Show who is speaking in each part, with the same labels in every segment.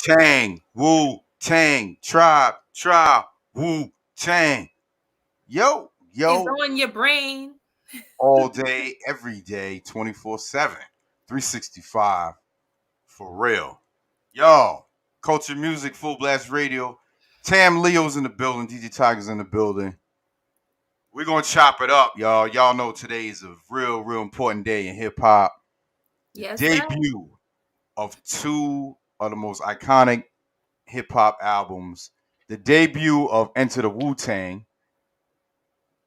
Speaker 1: Wu-Tang, Wu-Tang, tribe, Wu-Tang. Yo,
Speaker 2: It's
Speaker 1: yo,
Speaker 2: on your brain.
Speaker 1: all day, every day, 24/7, 365, for real. Yo, culture, music, full blast radio. Tam Leo's in the building, DJ Tiger's in the building. We're gonna chop it up, y'all. Y'all know today is a real important day in hip hop. The
Speaker 2: Yes, sir.
Speaker 1: debut of two of the most iconic hip hop albums. The debut of Enter the Wu-Tang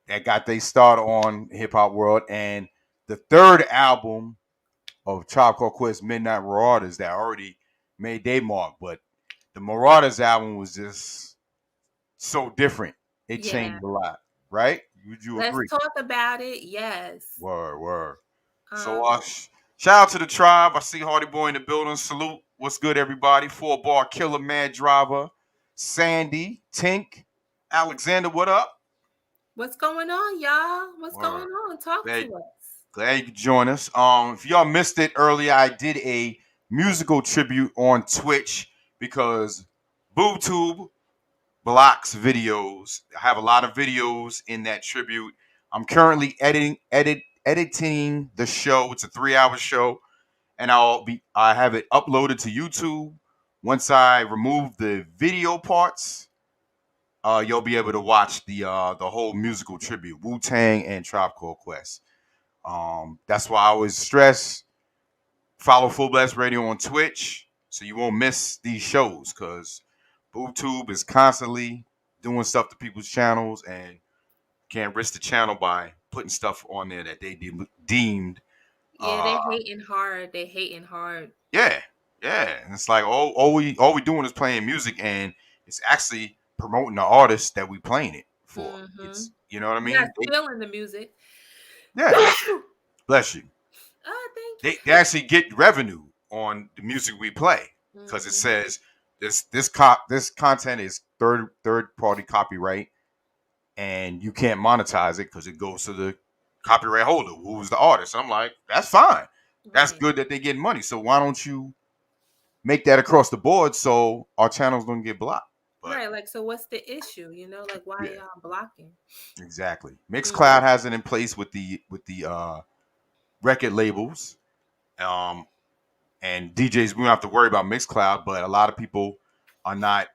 Speaker 1: that got they start on hip hop world, and the third album of Tribe Called Quest, Midnight Marauders, that already made their mark. But the Marauders album was just so different. It
Speaker 2: Yeah.
Speaker 1: changed a lot, right? Would you
Speaker 2: Let's
Speaker 1: agree?
Speaker 2: talk about it. Yes.
Speaker 1: Word, word. So,
Speaker 2: Um,
Speaker 1: shout out to the tribe. I see Hardy Boy in the building. Salute. What's good, everybody? 4 bar killer, mad driver, Sandy, Tink, Alexander. What up?
Speaker 2: what's going on, y'all? What's going
Speaker 1: Word.
Speaker 2: on? Talk to
Speaker 1: Glad,
Speaker 2: us.
Speaker 1: glad you could join us. If y'all missed it earlier, I did a musical tribute on Twitch because BoobTube blocks videos. I have a lot of videos in that tribute. I'm currently editing the show. It's a 3-hour show, and I have it uploaded to YouTube. Once I remove the video parts, you'll be able to watch the whole musical tribute, Wu Tang and Tribe Called Quest. That's why I always stress follow Full Blast Radio on Twitch so you won't miss these shows because BoobTube is constantly doing stuff to people's channels and can't risk the channel by putting stuff on there that they deemed.
Speaker 2: Yeah,
Speaker 1: Uh,
Speaker 2: they hating hard. They hating hard.
Speaker 1: yeah, yeah, and it's like all we doing is playing music, and it's actually promoting the artist that we playing it for.
Speaker 2: Mm-hmm.
Speaker 1: It's you know what I
Speaker 2: We're not
Speaker 1: mean?
Speaker 2: stealing the music.
Speaker 1: Yeah, bless you.
Speaker 2: Thank you.
Speaker 1: They actually get revenue on the music we play because it
Speaker 2: Mm-hmm.
Speaker 1: says this content is third party copyright and you can't monetize it because it goes to the copyright holder who's the artist. I'm like, that's fine. That's
Speaker 2: Right.
Speaker 1: good that they getting money. So why don't you make that across the board so our channels don't get blocked? But
Speaker 2: Right. Like, so what's the issue? Like, why
Speaker 1: yeah,
Speaker 2: y'all blocking?
Speaker 1: exactly.
Speaker 2: Mm-hmm.
Speaker 1: Mixcloud has it in place with the record labels. Um, and DJs, we don't have to worry about Mixcloud, but a lot of people are not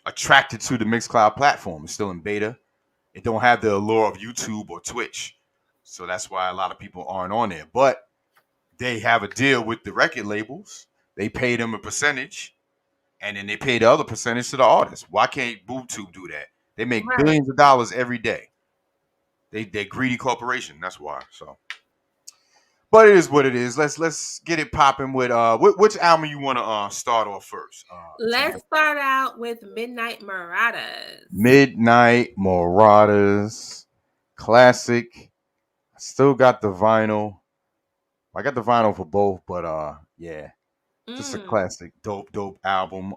Speaker 1: attracted to the Mixcloud platform. It's still in beta. It don't have the allure of YouTube or Twitch. So that's why a lot of people aren't on there. But they have a deal with the record labels. They pay them a percentage, and then they pay the other percentage to the artist. Why can't BoobTube do that? They make
Speaker 2: Right.
Speaker 1: billions of dollars every day. They're greedy corporation. That's why. So, but it is what it is. Let's get it popping with which album you want to start off first?
Speaker 2: Let's
Speaker 1: Tam?
Speaker 2: start out with Midnight Marauders.
Speaker 1: Midnight Marauders, classic. I still got the vinyl. I got the vinyl for both, but yeah, just a
Speaker 2: Mm.
Speaker 1: classic, dope album.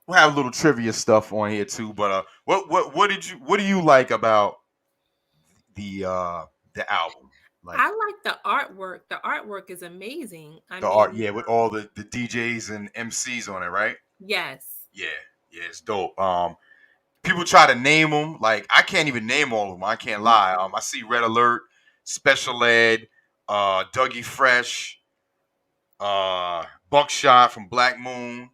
Speaker 1: We'll have a little trivia stuff on here too. But what do you like about the uh the album? Like
Speaker 2: I like the artwork. The artwork is amazing. I
Speaker 1: the art,
Speaker 2: mean,
Speaker 1: yeah, with all the DJs and MCs on it, right?
Speaker 2: yes.
Speaker 1: Yeah, yeah, it's dope. People try to name them. Like I can't even name all of them. I can't lie. I see Red Alert, Special Ed, Dougie Fresh, Buckshot from Black Moon.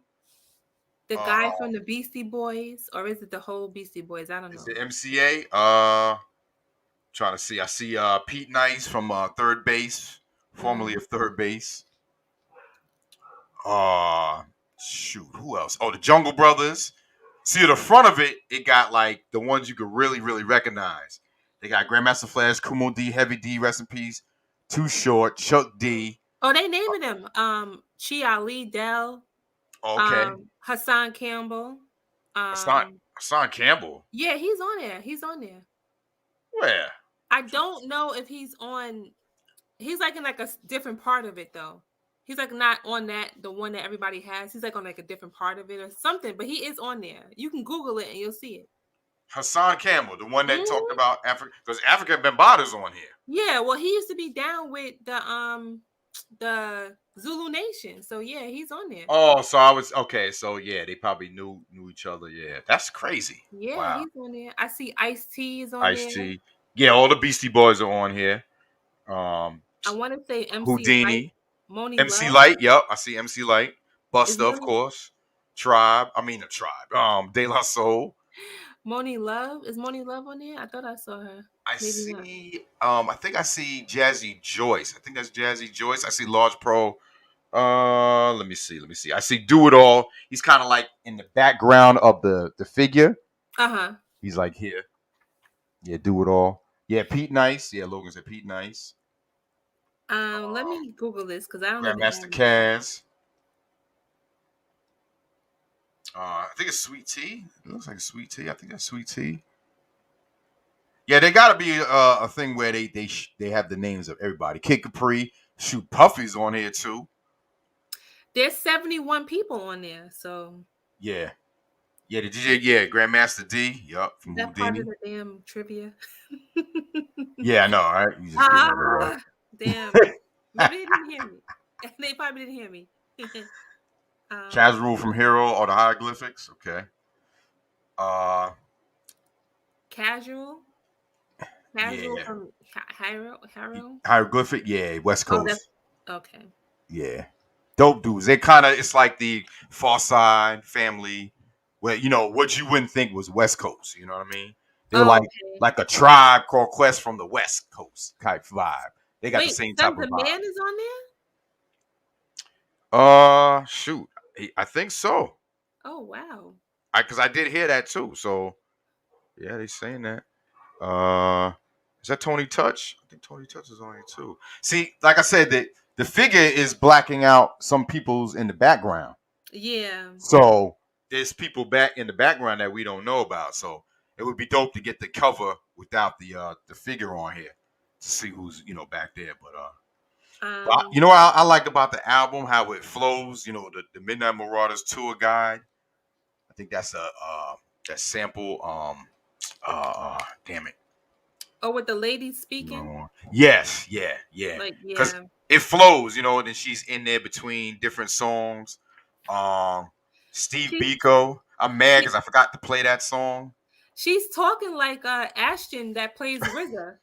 Speaker 2: The
Speaker 1: Uh,
Speaker 2: guy from the Beastie Boys, or is it the whole Beastie Boys? I don't
Speaker 1: is
Speaker 2: know.
Speaker 1: it MCA? Trying to see. I see Pete Nice from Third Base, formerly
Speaker 2: Mm.
Speaker 1: of Third Base. Uh Shoot, who else? Oh, the Jungle Brothers. See, at the front of it, it got like the ones you could really recognize. They got Grandmaster Flash, Kumo D, Heavy D, rest in peace. Too Short, Chuck D.
Speaker 2: Oh, they naming him. Chi Ali Dell,
Speaker 1: Okay,
Speaker 2: Hassan Campbell.
Speaker 1: Hassan,
Speaker 2: Um,
Speaker 1: Hassan Campbell.
Speaker 2: yeah, he's on there. He's on there.
Speaker 1: Where?
Speaker 2: I don't know if he's on. He's like in like a different part of it though. He's like not on the one that everybody has. He's like on like a different part of it or something. But he is on there. You can Google it and you'll see it.
Speaker 1: Hassan Campbell, the one that talked
Speaker 2: Mhm.
Speaker 1: about Africa, because Africa Bambaataa on here.
Speaker 2: Yeah, well, he used to be down with the Zulu Nation. So yeah, he's on there.
Speaker 1: Oh, so I was okay. So yeah, they probably knew each other. Yeah, that's crazy.
Speaker 2: Yeah,
Speaker 1: Wow.
Speaker 2: he's on there. I see Ice T is on
Speaker 1: Ice
Speaker 2: there.
Speaker 1: T. Yeah, all the Beastie Boys are on here. Um,
Speaker 2: I want to say MC Light,
Speaker 1: Houdini,
Speaker 2: Moni
Speaker 1: MC
Speaker 2: Love.
Speaker 1: Light. Yep, I see MC Light.
Speaker 2: Is
Speaker 1: Busta, of
Speaker 2: Moni
Speaker 1: course. Tribe. I mean, the Tribe. De La Soul.
Speaker 2: Moni Love? Is Moni Love on there? I thought I saw her.
Speaker 1: I
Speaker 2: Maybe not.
Speaker 1: see. I think I see Jazzy Joyce. I think that's Jazzy Joyce. I see Large Pro. Let me see. Let me see. I see Do It All. He's kind of like in the background of the figure.
Speaker 2: Uh-huh.
Speaker 1: He's like here. Yeah, Do It All. Yeah, Pete Nice. Yeah, Logan said Pete Nice.
Speaker 2: Let me Google this because I don't even
Speaker 1: Grandmaster
Speaker 2: have it.
Speaker 1: Caz. I think it's Sweet Tea. It looks like Sweet Tea. I think that's Sweet Tea. Yeah, there got to be a thing where they have the names of everybody. Kid Capri. Shoot, Puffy's on here too.
Speaker 2: There's 71 people on there, so
Speaker 1: Yeah. Yeah, the DJ, yeah, Grandmaster D, yup,
Speaker 2: is
Speaker 1: from
Speaker 2: that part of
Speaker 1: Houdini.
Speaker 2: the damn trivia?
Speaker 1: Yeah, I know, right? You just giving it away.
Speaker 2: Ah, damn. Maybe they didn't hear me. They probably didn't hear me.
Speaker 1: Chaz Rule from Hero or the Hieroglyphics. Okay. Uh,
Speaker 2: Casual. Casual
Speaker 1: yeah.
Speaker 2: from Harrow.
Speaker 1: Hieroglyphic, yeah, West
Speaker 2: Oh, that's
Speaker 1: Coast.
Speaker 2: okay.
Speaker 1: Yeah. Dope dudes. They kind of, it's like the Far Side family where, what you wouldn't think was West Coast. You know what I mean? They're
Speaker 2: Oh,
Speaker 1: like
Speaker 2: okay.
Speaker 1: like a tribe called Quest from the West Coast type vibe. They got the
Speaker 2: Wait,
Speaker 1: same type
Speaker 2: Sons
Speaker 1: of
Speaker 2: of
Speaker 1: vibe.
Speaker 2: Man is on there?
Speaker 1: Shoot. I think so.
Speaker 2: Oh, wow.
Speaker 1: Because I did hear that too. So yeah, they saying that. Is that Tony Touch? I think Tony Touch is on here too. See, like I said, the figure is blacking out some people's in the background.
Speaker 2: Yeah.
Speaker 1: So there's people back in the background that we don't know about. So it would be dope to get the cover without the figure on here to see who's back there. But
Speaker 2: Um,
Speaker 1: what I liked about the album, how it flows. The Midnight Marauders tour guide. I think that's that sample. Damn it.
Speaker 2: oh, with the ladies speaking?
Speaker 1: Yes, yeah.
Speaker 2: Like,
Speaker 1: Because
Speaker 2: yeah.
Speaker 1: it flows, and then she's in there between different songs. Steve
Speaker 2: She,
Speaker 1: Biko. I'm mad
Speaker 2: she
Speaker 1: because I forgot to play that song.
Speaker 2: she's talking like Ashton that plays RZA.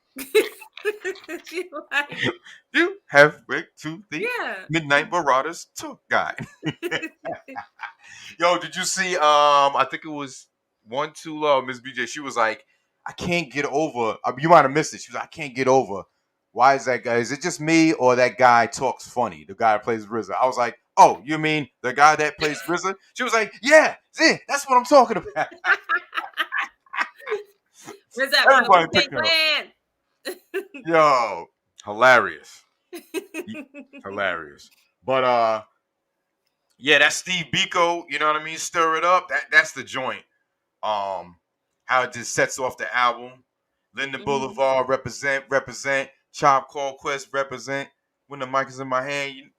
Speaker 2: She's like,
Speaker 1: You have went to the
Speaker 2: yeah.
Speaker 1: Midnight Marauders tour guide. Yo, did you see? I think it was One Too Low, Miss BJ. She was like, I can't get over. You might have missed it. She was like, I can't get over. Why is that guy? Is it just me or that guy talks funny? The guy that plays RZA. I was like, oh, you mean the guy that plays RZA? She was like, yeah, see, that's what I'm talking about.
Speaker 2: Where's that one?
Speaker 1: Everybody
Speaker 2: Wu-Tang
Speaker 1: picking up.
Speaker 2: Clan.
Speaker 1: Yo, hilarious, hilarious. But yeah, that's Steve Biko. You know what I mean? Stir it up. That's the joint. How it just sets off the album. Linda Boulevard represent. Chop Call Quest represent. When the mic is in my hand,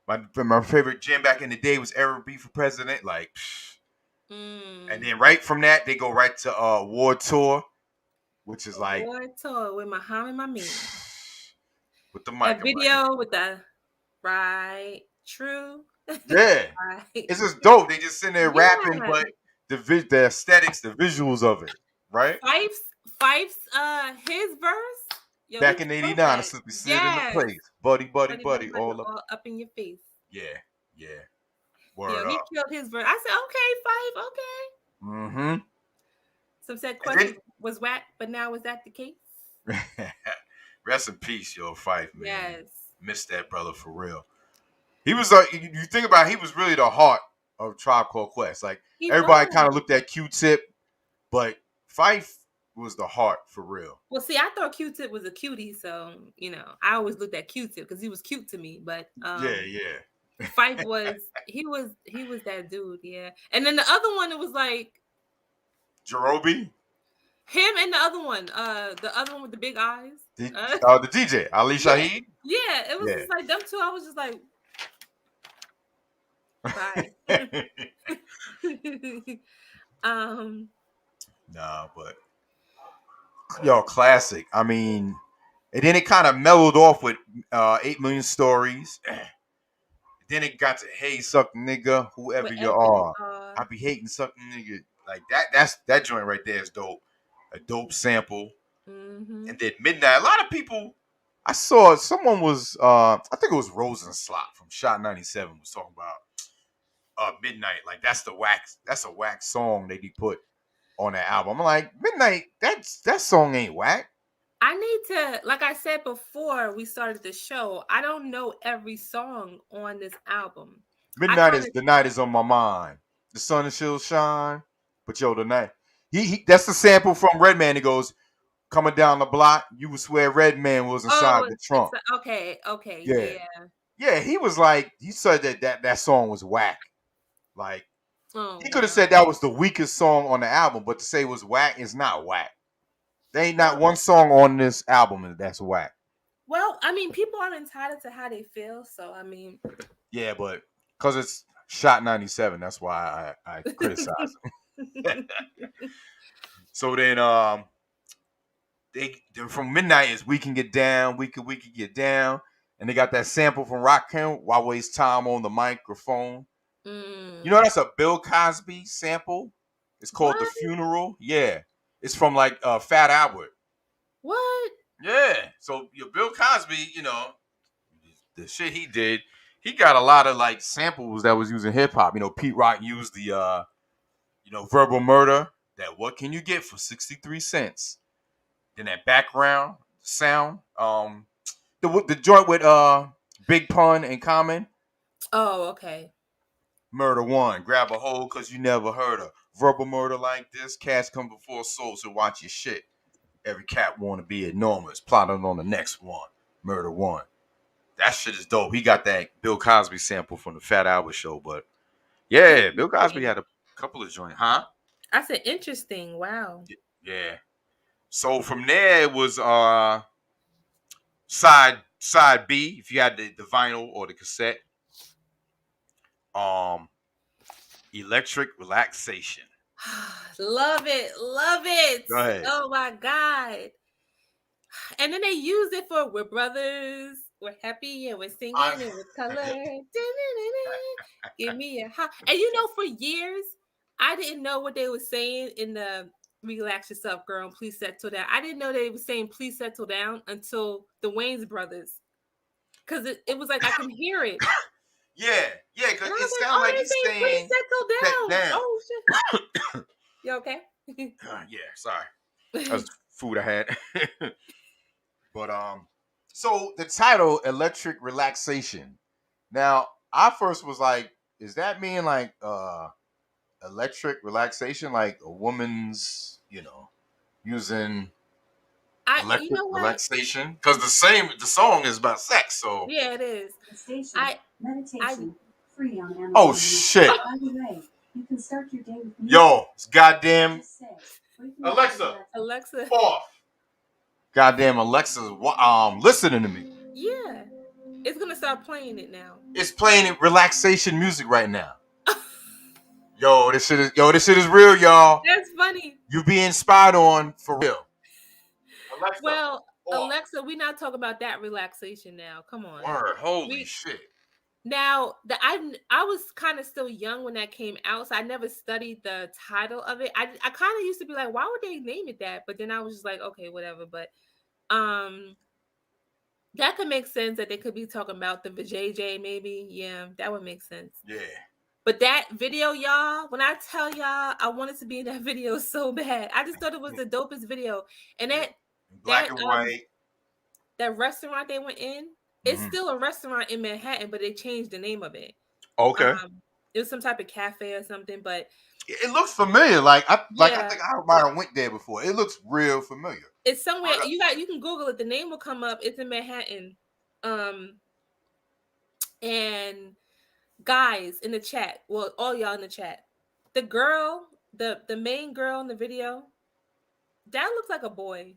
Speaker 1: my favorite jam back in the day was Eric B for President. Like, and then right from that they go right to War Tour, which is like
Speaker 2: War Tour with Muhammad Mamin.
Speaker 1: with the mic.
Speaker 2: That video with the right true.
Speaker 1: Yeah,
Speaker 2: Right.
Speaker 1: it's just dope. They just sitting there rapping, but the aesthetics, the visuals of it, right?
Speaker 2: Fife's his verse. Yo,
Speaker 1: Back in '89, it's simply sit in the place, buddy, all
Speaker 2: up in your face.
Speaker 1: Yeah.
Speaker 2: Yo,
Speaker 1: Word
Speaker 2: he
Speaker 1: up.
Speaker 2: killed his verse. I said, okay, Fife, okay.
Speaker 1: Mm-hmm.
Speaker 2: Some said question was whack, but now is that the case?
Speaker 1: Rest in peace, yo, Fife, man.
Speaker 2: Yes.
Speaker 1: Missed that brother for real. He was you think about it, he was really the heart of Tribe Called Quest. Like everybody kind of looked at Q-Tip, but Fife was the heart for real.
Speaker 2: Well, see, I thought Q-Tip was a cutie, so I always looked at Q-Tip because he was cute to me. But
Speaker 1: yeah.
Speaker 2: Fife was he was that dude, yeah. And then the other one, it was like
Speaker 1: Jerobi.
Speaker 2: Him and the other one with the big eyes.
Speaker 1: The DJ, Ali Shaheed.
Speaker 2: Yeah, it was just like them two. I was just like, bye.
Speaker 1: Nah, but yo, classic. I mean, and then it kind of mellowed off with 8 Million Stories. Then it got to hey suck nigga, whoever you
Speaker 2: Wherever you
Speaker 1: are.
Speaker 2: are.
Speaker 1: I be hating sucking nigga. Like that joint right there is dope. A dope sample.
Speaker 2: Mm-hmm.
Speaker 1: And then Midnight. A lot of people I saw someone was I think it was Rosenslot from Shot 97 was talking about Midnight. Like that's a whack song that he put on that album. I'm like, Midnight, that song ain't whack.
Speaker 2: I need to, like I said before we started the show, I don't know every song on this album. I
Speaker 1: Midnight
Speaker 2: kind
Speaker 1: is
Speaker 2: of
Speaker 1: the night is on my mind. The sun is still shine. But yo, the night. He that's the sample from Redman. He goes, coming down the block, you would swear Redman was inside
Speaker 2: oh,
Speaker 1: the trunk.
Speaker 2: okay,
Speaker 1: Yeah.
Speaker 2: yeah.
Speaker 1: Yeah, he was like, he said that song was whack. Like,
Speaker 2: Oh
Speaker 1: he could have
Speaker 2: wow.
Speaker 1: said that was the weakest song on the album, but to say it was whack is not whack. There ain't not
Speaker 2: Well,
Speaker 1: one song on this album that's whack.
Speaker 2: well, I mean, people are entitled to how they feel, so I mean,
Speaker 1: Yeah, but because it's Shot 97, that's why I criticize it. So then they're from Midnight is We Can Get Down, we can get down. And they got that sample from Rakim while waste time on the microphone. You know
Speaker 2: mm,
Speaker 1: that's a Bill Cosby sample. It's called The
Speaker 2: what?
Speaker 1: Funeral. Yeah. It's from like Fat Albert.
Speaker 2: What?
Speaker 1: Yeah. So your Bill Cosby, the shit he did, he got a lot of like samples that was using hip hop. Pete Rock used the verbal murder. That what can you get for 63 cents? Then that background sound. The joint with Big Pun and Common.
Speaker 2: Oh, okay.
Speaker 1: Murder one. Grab a hold cause you never heard of verbal murder like this. Cash come before soul, so watch your shit. Every cat wanna be enormous. Plotting on the next one. Murder one. That shit is dope. He got that Bill Cosby sample from the Fat Albert show, but yeah, Bill Cosby
Speaker 2: Interesting.
Speaker 1: had a couple of joints, huh?
Speaker 2: I said interesting. Wow.
Speaker 1: Yeah. So from there it was side B, if you had the vinyl or the cassette. Um Electric Relaxation.
Speaker 2: Love it. Love it.
Speaker 1: Go ahead.
Speaker 2: Oh my God. And then they used it for we're brothers, we're happy, and we're singing,
Speaker 1: I-
Speaker 2: and we're color. Give me a hot. And for years, I didn't know what they were saying in the relax yourself, girl, and please settle down. I didn't know they were saying please settle down until the Wayans brothers. Because it was like I can hear it.
Speaker 1: yeah,
Speaker 2: And
Speaker 1: because
Speaker 2: I
Speaker 1: it
Speaker 2: was like,
Speaker 1: sounded
Speaker 2: oh,
Speaker 1: like
Speaker 2: they're
Speaker 1: he's
Speaker 2: saying please
Speaker 1: saying
Speaker 2: settle
Speaker 1: set
Speaker 2: down.
Speaker 1: down.
Speaker 2: Oh shit. You okay?
Speaker 1: Yeah, sorry. That's food I had. But so the title Electric Relaxation. Now, I first was like, is that mean like electric relaxation, like a woman's, using
Speaker 2: I you
Speaker 1: electric
Speaker 2: know what?
Speaker 1: relaxation? Because the song is about sex, so
Speaker 2: Yeah, it is. I I
Speaker 3: Meditation, free on Amazon.
Speaker 1: oh shit.
Speaker 3: By the way, you can start your day with music.
Speaker 1: Yo, it's goddamn
Speaker 3: Just say,
Speaker 1: Alexa,
Speaker 2: Alexa.
Speaker 1: off. Goddamn Alexa's listening to me.
Speaker 2: Yeah. It's gonna start playing it now.
Speaker 1: It's playing relaxation music right now. This shit is real, y'all.
Speaker 2: That's funny.
Speaker 1: You being spied on for real. Alexa,
Speaker 2: Well,
Speaker 1: off.
Speaker 2: Alexa, we're not talking about that relaxation now. Come on.
Speaker 1: Word, holy
Speaker 2: We
Speaker 1: shit.
Speaker 2: now I was kind of still young when that came out, so I never studied the title of it. I kind of used to be like, why would they name it that? But then I was just like, okay, whatever. But that could make sense that they could be talking about the VJJ, maybe. Yeah, that would make sense.
Speaker 1: Yeah.
Speaker 2: But that video, y'all, when I tell y'all I wanted to be in that video so bad, I just thought it was the dopest video. And
Speaker 1: Black and white.
Speaker 2: that restaurant they went in, it's still a restaurant in Manhattan, but they changed the name of it.
Speaker 1: Okay.
Speaker 2: It was some type of cafe or something, but
Speaker 1: it looks familiar. I think I might have went there before. It looks real familiar.
Speaker 2: It's somewhere you can Google it. The name will come up. It's in Manhattan. And guys in the chat, well, all y'all in the chat, the girl, the main girl in the video, that looks like a boy.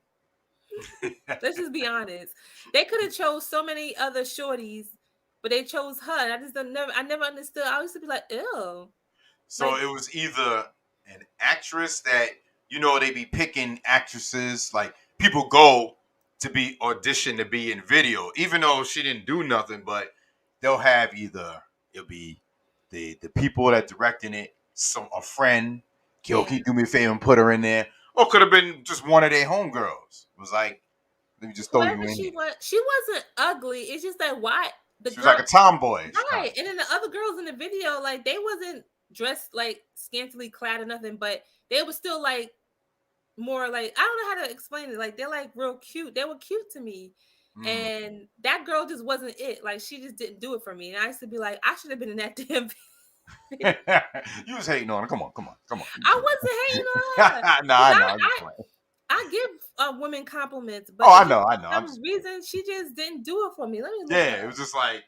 Speaker 2: Let's just be honest. They could have chose so many other shorties, but they chose her. And I never understood. I used to be like, ew.
Speaker 1: So it was either an actress that they be picking actresses, like people go to be auditioned to be in video, even though she didn't do nothing, but they'll have either It'll be the people that directing it, a friend. Yo, can you do me a favor and put her in there? Or could have been just one of their homegirls. It was like, let me just throw you
Speaker 2: Whoever
Speaker 1: in here.
Speaker 2: she wasn't ugly. It's just that why the
Speaker 1: She was
Speaker 2: girl,
Speaker 1: like a tomboy.
Speaker 2: right? And then the other girls in the video, like they wasn't dressed like scantily clad or nothing, but they were still like more like, I don't know how to explain it. Like they're like real cute. They were cute to me. And that girl just wasn't it. Like she just didn't do it for me. And I used to be like, I should have been in that damn.
Speaker 1: You was hating on her. Come on.
Speaker 2: I wasn't hating on her.
Speaker 1: Nah, I know.
Speaker 2: I give women compliments, but
Speaker 1: I know.
Speaker 2: For some reason, she just didn't do it for me. Let me look
Speaker 1: it was just like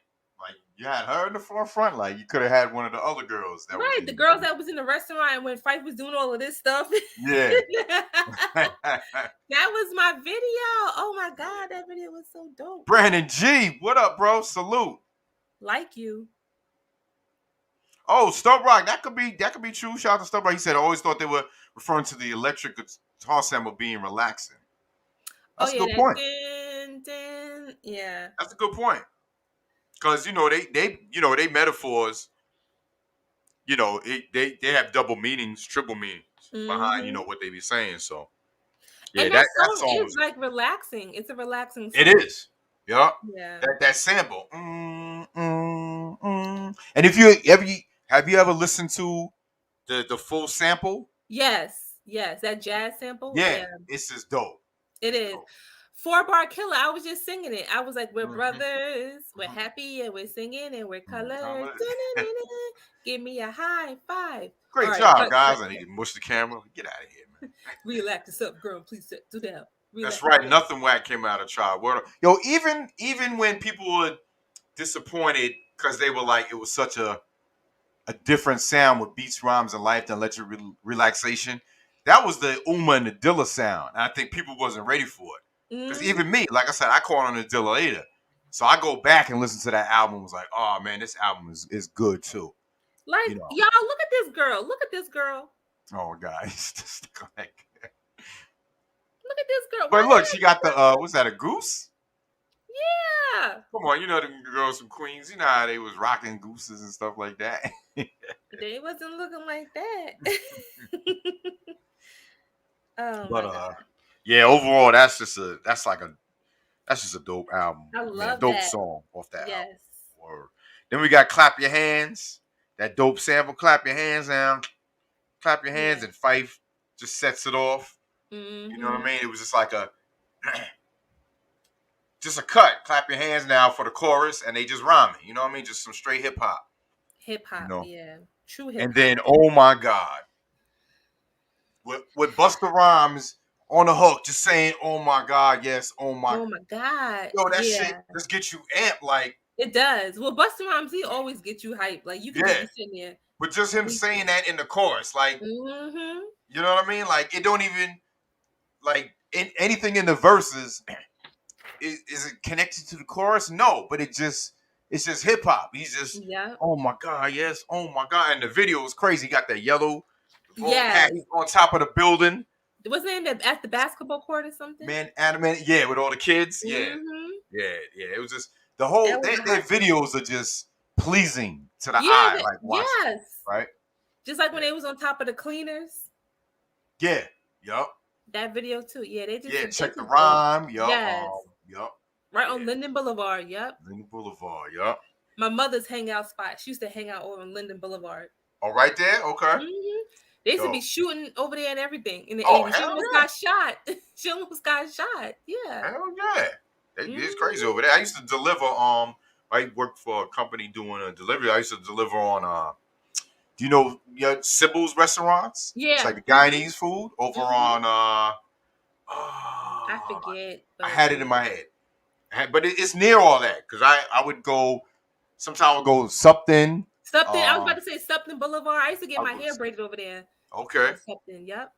Speaker 1: you had her in the forefront. Like you could have had one of the other girls. That
Speaker 2: right, the girls that was in the restaurant and when Fife was doing all of this stuff.
Speaker 1: Yeah.
Speaker 2: That was my video. Oh my God, that video was so dope.
Speaker 1: Brandon G, what up, bro? Salute.
Speaker 2: Like you.
Speaker 1: Oh, Stub Rock, that could be true. Shout out to Stub Rock. He said, I always thought they were referring to the electric guitar sample being relaxing. That's a good point.
Speaker 2: Yeah.
Speaker 1: That's a good point. Because they metaphors, they have double meanings, triple meanings behind what they be saying. So yeah,
Speaker 2: and that song is like relaxing. It's a relaxing song.
Speaker 1: It is. Yeah.
Speaker 2: Yeah.
Speaker 1: That sample. And have you ever listened to the full sample?
Speaker 2: Yes. That jazz sample.
Speaker 1: Yeah. It's just dope.
Speaker 2: It is. 4-bar killer. I was just singing it. I was like, we're brothers, we're happy, and we're singing, and we're colors. Give me a high five.
Speaker 1: Great job, guys. I need to mush the camera. Get out of here, man.
Speaker 2: Relax this up, girl. Please sit down. Relax.
Speaker 1: That's right. Nothing whack came out of Tribe. Yo, even when people were disappointed because they were like, it was such a different sound with beats, rhymes, and life than electric relaxation. That was the Uma and the Dilla sound. And I think people wasn't ready for it. Because even me, like I said, I caught on the Dilla later. So I go back and listen to that album and was like, oh man, this album is good too.
Speaker 2: Like, y'all, look at this girl. Look at this girl.
Speaker 1: Oh, guys. Just like...
Speaker 2: Look at this girl.
Speaker 1: But look, she got the, what's that, a goose?
Speaker 2: Yeah.
Speaker 1: Come on, the girls from Queens, you know how they was rocking gooses and stuff like that.
Speaker 2: They wasn't looking like that.
Speaker 1: But yeah, overall, that's just a dope album.
Speaker 2: I love
Speaker 1: dope
Speaker 2: that
Speaker 1: song off that
Speaker 2: yes.
Speaker 1: album. Word. Then we got Clap Your Hands, that dope sample. Clap your hands down, clap your hands, and Fife just sets it off. You know what I mean? It was just like just a cut. Clap your hands now for the chorus, and they just rhyme it. You know what I mean? Just some straight hip hop.
Speaker 2: Yeah, true hip hop.
Speaker 1: And then, oh my God, with Busta Rhymes on the hook, just saying, "Oh my God, yes, oh my
Speaker 2: God."
Speaker 1: Yo, that shit just gets you amped, like
Speaker 2: it does. Well, Busta Rhymes, he always gets you hyped. Like you can be sitting there.
Speaker 1: But just him saying that in the chorus, like, you know what I mean? Like, it don't even like anything in the verses. Is it connected to the chorus? No, but it's just hip hop. He's just, oh my God, yes, oh my God. And the video was crazy. He got that yellow hat on top of the building.
Speaker 2: Wasn't it at the basketball court or something?
Speaker 1: Man, animated, with all the kids. Yeah. It was just the whole their videos are just pleasing to the eye. Like watching, right?
Speaker 2: Just like when they was on top of the cleaners.
Speaker 1: Yeah. Yup.
Speaker 2: That video too. Yeah, they just
Speaker 1: check the rhyme. Yup. Yup.
Speaker 2: Right on Linden Boulevard. Yup.
Speaker 1: Linden Boulevard. Yup.
Speaker 2: My mother's hangout spot. She used to hang out over on Linden Boulevard.
Speaker 1: Oh, right there. Okay.
Speaker 2: They used to be shooting over there and everything in the 80s. She almost got shot. She almost got shot. Yeah.
Speaker 1: Hell yeah. It's crazy over there. I used to deliver. I worked for a company doing a delivery. I used to deliver on. Do you know Sybil's restaurants?
Speaker 2: Yeah.
Speaker 1: It's like the Guyanese food over on.
Speaker 2: I forget.
Speaker 1: I had it in my head, but it's near all that because I would go. Sometimes I would go Supton.
Speaker 2: I was about to say Supton Boulevard. I used to get my hair braided over there.
Speaker 1: Okay.
Speaker 2: Supton, yep.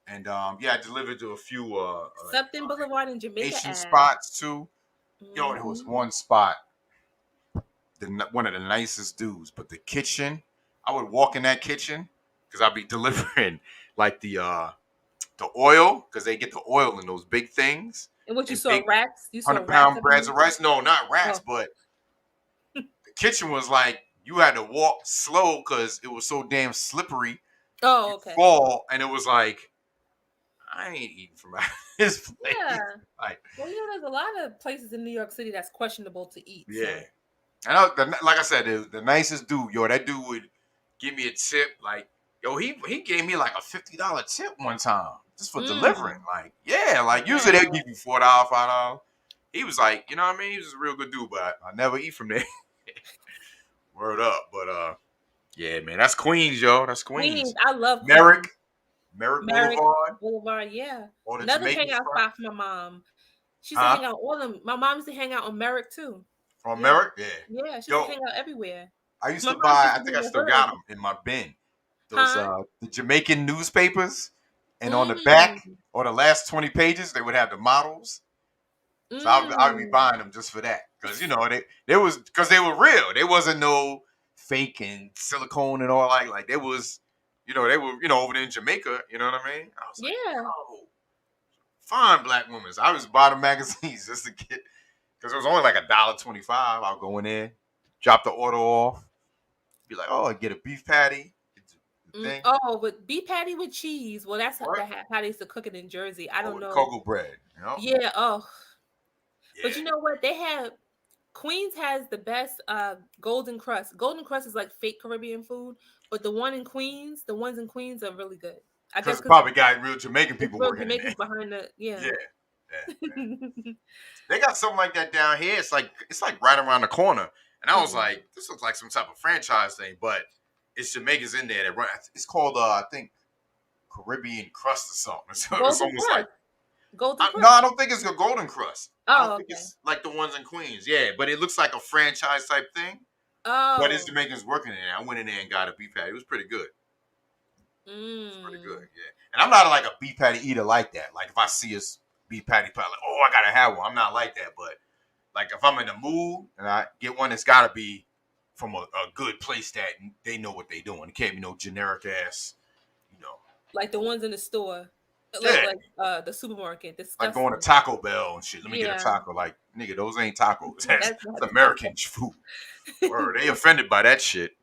Speaker 1: And I delivered to a few
Speaker 2: Supton Boulevard in Jamaica.
Speaker 1: Asian spots too. Yo, there was one spot, one of the nicest dudes, but the kitchen. I would walk in that kitchen because I'd be delivering like the oil because they get the oil in those big things.
Speaker 2: And what you saw, racks? You saw
Speaker 1: 100-pound bags of rice? No, not racks, but the kitchen was like you had to walk slow because it was so damn slippery.
Speaker 2: Oh,
Speaker 1: You
Speaker 2: okay.
Speaker 1: fall, and it was like, I ain't eating from his place.
Speaker 2: Yeah.
Speaker 1: Like,
Speaker 2: Well, there's a lot of places in New York City that's questionable to eat.
Speaker 1: yeah.
Speaker 2: So.
Speaker 1: And like I said, the nicest dude, yo, that dude would give me a tip. Like, yo, he gave me like a $50 tip one time just for delivering. Like, yeah, like usually they give you $4, $5. He was like, you know what I mean? He was a real good dude, but I never eat from there. Word up. But yeah, man, that's Queens, yo. That's Queens.
Speaker 2: I love
Speaker 1: Merrick
Speaker 2: Merrick
Speaker 1: Boulevard.
Speaker 2: Boulevard, yeah.
Speaker 1: Or the
Speaker 2: Another
Speaker 1: Jamaican
Speaker 2: hangout
Speaker 1: spot.
Speaker 2: spot for my mom. She used to hang out all them. My mom used to hang out on Merrick too.
Speaker 1: From Merrick? Yeah.
Speaker 2: Yeah, she used
Speaker 1: Yo,
Speaker 2: to hang out everywhere.
Speaker 1: I used
Speaker 2: My
Speaker 1: to
Speaker 2: mom
Speaker 1: buy,
Speaker 2: used
Speaker 1: I
Speaker 2: to be
Speaker 1: think I
Speaker 2: in the
Speaker 1: still
Speaker 2: hood.
Speaker 1: got them in my bin. Those
Speaker 2: Huh?
Speaker 1: the Jamaican newspapers. And on the back, or the last 20 pages, they would have the models. So I would be buying them just for that. Because, you know, because they were real. They wasn't no fake and silicone and all like they was, they were, over there in Jamaica, you know what I mean? I was like, oh, fine black women. So I was buying magazines just to get, because it was only like $1.25. I'll go in there, drop the order off, be like, oh, I get a beef patty. Thing.
Speaker 2: Oh, but beef patty with cheese. Well, that's how they used to cook it in Jersey. I don't know.
Speaker 1: Cocoa bread. You know?
Speaker 2: Yeah. Oh.
Speaker 1: Yeah.
Speaker 2: But you know what? Queens has the best golden crust. Golden crust is like fake Caribbean food, but the ones in Queens are really good. I guess
Speaker 1: because probably got real Jamaican people working in there.
Speaker 2: Behind the yeah.
Speaker 1: They got something like that down here. It's like right around the corner, and I was like, this looks like some type of franchise thing, but it's Jamaicans in there that run. It's called I think Caribbean crust or something. So it's almost like
Speaker 2: golden crust.
Speaker 1: No, I don't think it's a golden crust. I don't think
Speaker 2: okay.
Speaker 1: it's like the ones in Queens. Yeah, but it looks like a franchise type thing.
Speaker 2: Oh,
Speaker 1: but it's Jamaicans working in there. I went in there and got a beef patty. It was pretty good. It was pretty good, yeah. And I'm not like a beef patty eater like that. Like if I see a beef patty, like, oh, I gotta have one. I'm not like that. But like if I'm in the mood and I get one, it's gotta be from a good place that they know what they're doing. It can't be no generic ass,
Speaker 2: like the ones in the store.
Speaker 1: Yeah.
Speaker 2: Like the supermarket. Disgusting.
Speaker 1: Like going to Taco Bell and shit. Let me get a taco. Like, nigga, those ain't tacos. That's American food. Or they offended by that shit.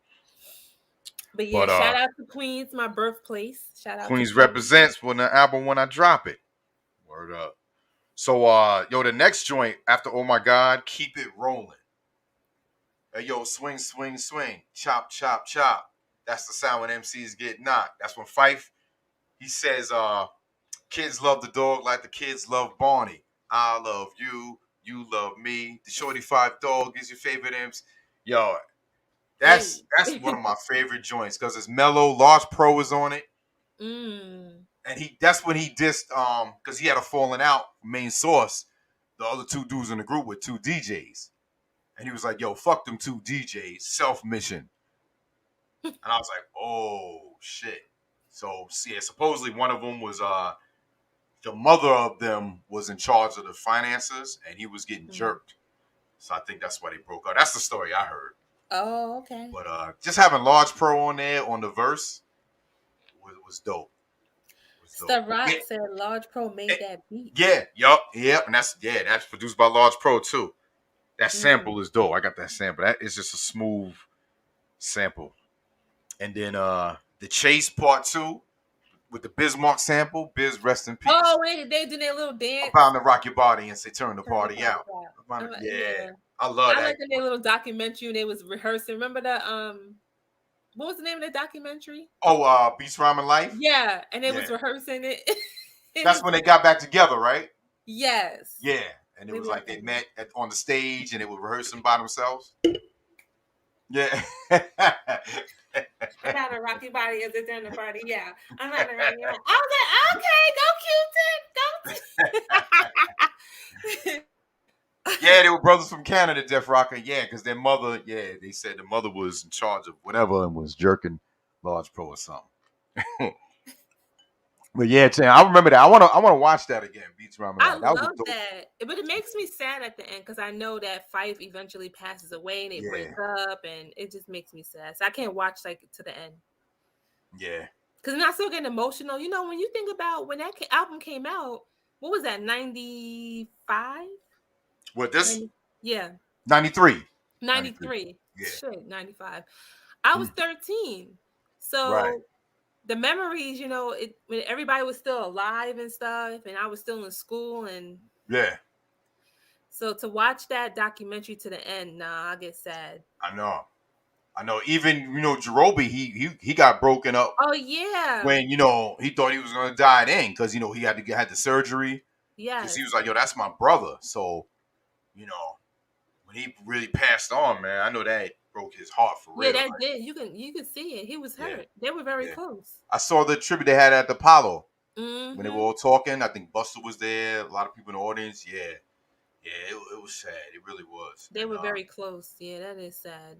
Speaker 2: But yeah, shout out to Queens, my birthplace. Shout out
Speaker 1: Queens
Speaker 2: to
Speaker 1: represents when the album when I drop it. Word up. So the next joint after Oh My God, Keep It Rolling. Hey yo, swing, swing, swing. Chop, chop, chop. That's the sound when MCs get knocked. That's when Fife, he says, kids love the dog like the kids love Barney. I love you. You love me. The Shorty 5 dog is your favorite MC. Yo, that's one of my favorite joints because it's mellow. Large Pro is on it. And that's when he dissed because he had a falling out main source. The other two dudes in the group with two DJs. And he was like, yo, fuck them two DJs. Self-mission. And I was like, oh shit. So yeah, supposedly one of them was the mother of them was in charge of the finances, and he was getting jerked. So I think that's why they broke up. That's the story I heard.
Speaker 2: Oh, okay.
Speaker 1: But just having Large Pro on there on the verse was dope.
Speaker 2: The Rock said Large Pro made that beat.
Speaker 1: Yeah, yep, and that's produced by Large Pro too. That sample is dope. I got that sample. That is just a smooth sample. And then the Chase Part 2 with the Bismarck sample. Biz, rest in peace.
Speaker 2: Oh, they do their little dance.
Speaker 1: I'm bound to rock your body and say turn the party out. Yeah. I love that.
Speaker 2: I like their little documentary and they was rehearsing. Remember the what was the name of the documentary?
Speaker 1: Oh, Beats Rhyming Life?
Speaker 2: Yeah, and they was rehearsing it.
Speaker 1: That's when they got back together, right?
Speaker 2: Yes.
Speaker 1: Yeah. And it was like they met on the stage and they were rehearsing by themselves. Yeah.
Speaker 2: I gotta rock your body as it's in the party. Yeah. I'm not around you. I was like, okay, go Q-Tip.
Speaker 1: Yeah, they were brothers from Canada, Def Rocker. Yeah, because their mother, they said the mother was in charge of whatever and was jerking Large Pro or something. But yeah, I remember that. I want to watch that again. Beats Rhyming Life.
Speaker 2: I love that, but it makes me sad at the end because I know that Fife eventually passes away and they break up, and it just makes me sad. So I can't watch like to the end.
Speaker 1: Yeah,
Speaker 2: because I'm still getting emotional. You know, when you think about when that album came out, what was that? 95?
Speaker 1: What this?
Speaker 2: 90, yeah.
Speaker 1: 93.
Speaker 2: 93.
Speaker 1: Yeah.
Speaker 2: Shit, 95. I was
Speaker 1: Mm.
Speaker 2: 13.
Speaker 1: Right.
Speaker 2: So the memories, when everybody was still alive and stuff, and I was still in school, and
Speaker 1: Yeah.
Speaker 2: so to watch that documentary to the end, I get sad.
Speaker 1: I know. Even Jerobi, he got broken up
Speaker 2: Oh yeah.
Speaker 1: when he thought he was gonna die then because he had the surgery because
Speaker 2: Yes.
Speaker 1: he was like, yo, that's my brother. So when he really passed on, man, I know that broke his heart for
Speaker 2: Yeah,
Speaker 1: real.
Speaker 2: that
Speaker 1: Like,
Speaker 2: did. You can see it. He was
Speaker 1: yeah,
Speaker 2: hurt. They were very
Speaker 1: yeah.
Speaker 2: close.
Speaker 1: I saw the tribute they had at the Apollo when they were
Speaker 2: Mm-hmm.
Speaker 1: all talking. I think Buster was there. A lot of people in the audience. Yeah, yeah, it was sad. It really was.
Speaker 2: They were very close. Yeah, that is sad.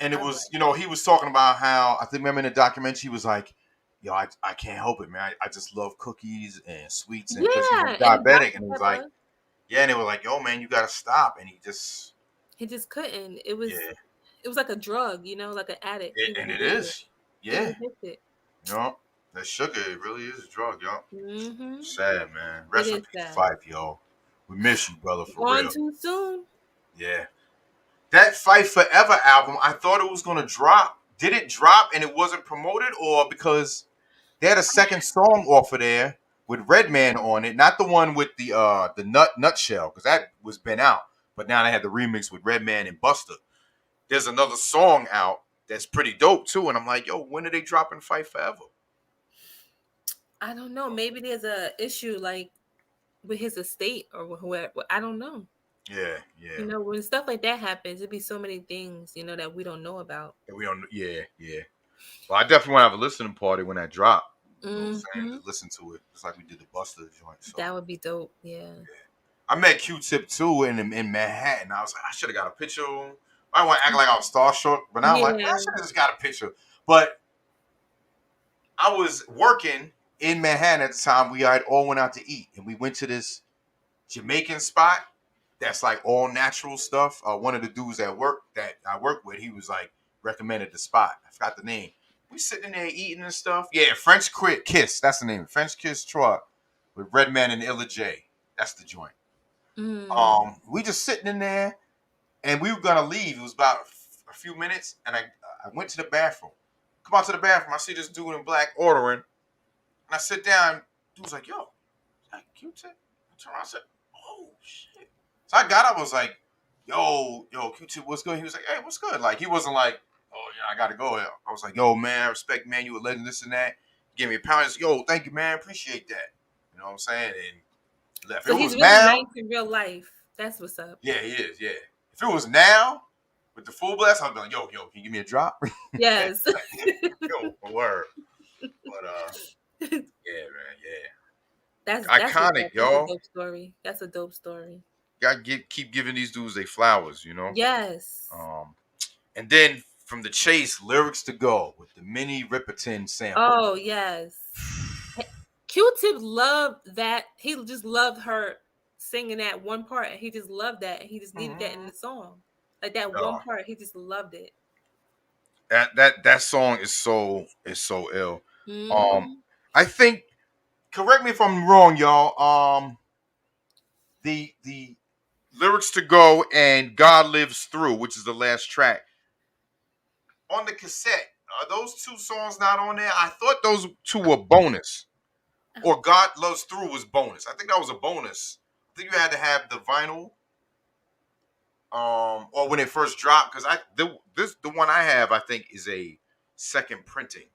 Speaker 1: And it
Speaker 2: All
Speaker 1: was,
Speaker 2: right.
Speaker 1: he was talking about how I think remember in the documentary he was like, yo, I can't help it, man. I just love cookies and sweets, and because he was
Speaker 2: Yeah, and
Speaker 1: diabetic,
Speaker 2: Dr.
Speaker 1: and it was like,
Speaker 2: Pepper,
Speaker 1: yeah, and they were like, yo, man, you gotta stop, and he just,
Speaker 2: he just couldn't.
Speaker 1: yeah,
Speaker 2: It was like a drug, like an addict. He was
Speaker 1: and it
Speaker 2: addicted.
Speaker 1: is,
Speaker 2: He was
Speaker 1: yeah,
Speaker 2: addicted.
Speaker 1: that sugar, it really is a drug, yo.
Speaker 2: Mm-hmm.
Speaker 1: Sad, man.
Speaker 2: It
Speaker 1: Rest in
Speaker 2: is
Speaker 1: peace,
Speaker 2: sad.
Speaker 1: Fife, yo. We miss you, brother, for
Speaker 2: Gone
Speaker 1: real.
Speaker 2: too soon.
Speaker 1: Yeah. That Fight Forever album, I thought it was gonna drop. Did it drop and it wasn't promoted, or because they had a second song off of there with Redman on it, not the one with the nutshell, because that was been out. But now they had the remix with Redman and Buster. There's another song out that's pretty dope too, and I'm like, yo, when are they dropping Fight Forever?
Speaker 2: I don't know. Maybe there's a issue like with his estate or whoever. I don't know.
Speaker 1: Yeah, yeah.
Speaker 2: When stuff like that happens, it'd be so many things, that we don't know about.
Speaker 1: And we don't. Yeah, yeah. Well, I definitely want to have a listening party when that drop. You know what I'm saying?
Speaker 2: Mm-hmm.
Speaker 1: Just listen to it, just like we did the Buster joint. So
Speaker 2: That would be dope. Yeah.
Speaker 1: I met Q-Tip too in Manhattan. I was like, I should have got a picture. I want to act like I was starstruck, but now I'm like, I
Speaker 2: Yeah.
Speaker 1: should have just got a picture. But I was working in Manhattan at the time. We had all went out to eat, and we went to this Jamaican spot that's like all natural stuff. One of the dudes at work that I work with, he was like recommended the spot. I forgot the name. We sitting there eating and stuff. Yeah, French Kiss. That's the name. French Kiss Truck with Redman and Illa J. That's the joint.
Speaker 2: Mm.
Speaker 1: We just sitting in there, and we were gonna leave. It was about a few minutes, and I went to the bathroom. Come out to the bathroom. I see this dude in black ordering, and I sit down. Dude's like, "Yo, is that Q-Tip?" I turn around, I said, "Oh shit!" So I got up. I was like, "Yo, Q-Tip, what's good?" He was like, "Hey, what's good?" Like he wasn't like, "Oh yeah, I gotta go." I was like, "Yo, man, respect, man. You a legend, this and that." He gave me a pound. He said, "Yo, thank you, man. Appreciate that." You know what I'm saying? And left. If
Speaker 2: So
Speaker 1: it
Speaker 2: he's
Speaker 1: was
Speaker 2: really
Speaker 1: now,
Speaker 2: nice in real life. That's what's up.
Speaker 1: yeah, he is. Yeah. If it was now with the full blast, I'd be like, yo, can you give me a drop?
Speaker 2: Yes.
Speaker 1: Yo, word. But yeah, man, yeah.
Speaker 2: That's
Speaker 1: Iconic,
Speaker 2: that's a
Speaker 1: y'all.
Speaker 2: dope story. That's a dope story.
Speaker 1: Keep giving these dudes their flowers,
Speaker 2: Yes.
Speaker 1: And then from the chase, lyrics to go with the mini Ripperton sample.
Speaker 2: Oh yes. Q-Tip loved that. He just loved her singing that one part, and he just loved that. And he just needed that in the song, like that one part. He just loved it.
Speaker 1: That song is so ill.
Speaker 2: Mm-hmm.
Speaker 1: I think. Correct me if I'm wrong, y'all. The lyrics to go and God Lives Through, which is the last track on the cassette. Are those two songs not on there? I thought those two were bonus. Or God Loves Through was bonus. I think that was a bonus. I think you had to have the vinyl. Or when it first dropped, because the one I have, I think, is a second printing.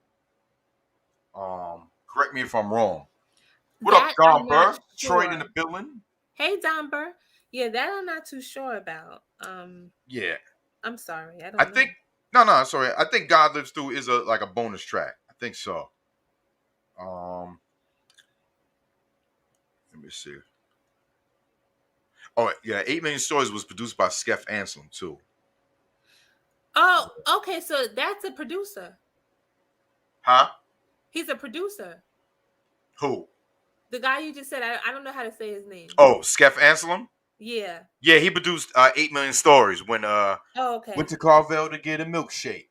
Speaker 1: Correct me if I'm wrong. What up, Don Burr? Detroit in the building.
Speaker 2: Hey, Don Burr. Yeah, that I'm not too sure about.
Speaker 1: Yeah.
Speaker 2: I'm sorry. I
Speaker 1: think no, sorry. I think God Lives Through is like a bonus track. I think so. Let me see. Oh yeah, 8 Million Stories was produced by Skeff Anselm too.
Speaker 2: Oh, okay. So that's a producer.
Speaker 1: Huh?
Speaker 2: He's a producer.
Speaker 1: Who?
Speaker 2: The guy you just said. I don't know how to say his name.
Speaker 1: Oh, Skeff Anselm?
Speaker 2: Yeah.
Speaker 1: Yeah, he produced 8 Million Stories when
Speaker 2: okay.
Speaker 1: went to Carvel to get a milkshake.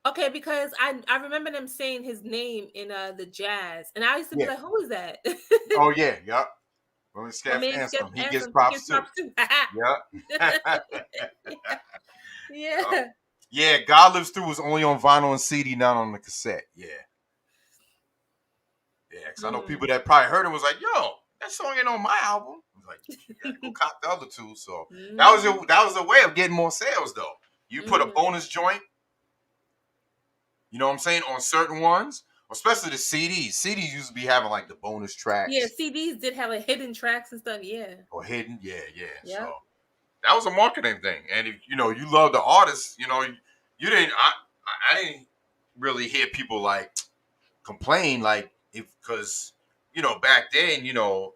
Speaker 2: Okay, because I remember them saying his name in the jazz, and I used to be like, "Who is that?"
Speaker 1: Oh yeah, yep. Well,
Speaker 2: My
Speaker 1: Scaff
Speaker 2: man Skip
Speaker 1: Anthem, he gets
Speaker 2: Anthem, he gets
Speaker 1: props too.
Speaker 2: props too.
Speaker 1: Yeah.
Speaker 2: Yeah.
Speaker 1: Yeah, God Lives Through was only on vinyl and CD, not on the cassette. Yeah. Yeah, because I know people that probably heard it was like, yo, that song ain't on my album. I was like, you gotta go cop the other two. So that was a way of getting more sales though. You put a bonus joint, you know what I'm saying, on certain ones, especially the CDs. CDs used to be having like the bonus
Speaker 2: Yeah,
Speaker 1: tracks.
Speaker 2: CDs did have like hidden tracks and stuff. Yeah.
Speaker 1: Or hidden, yeah.
Speaker 2: Yeah.
Speaker 1: So that was a marketing thing. And if you love the artist, you didn't I didn't really hear people like complain like because back then, the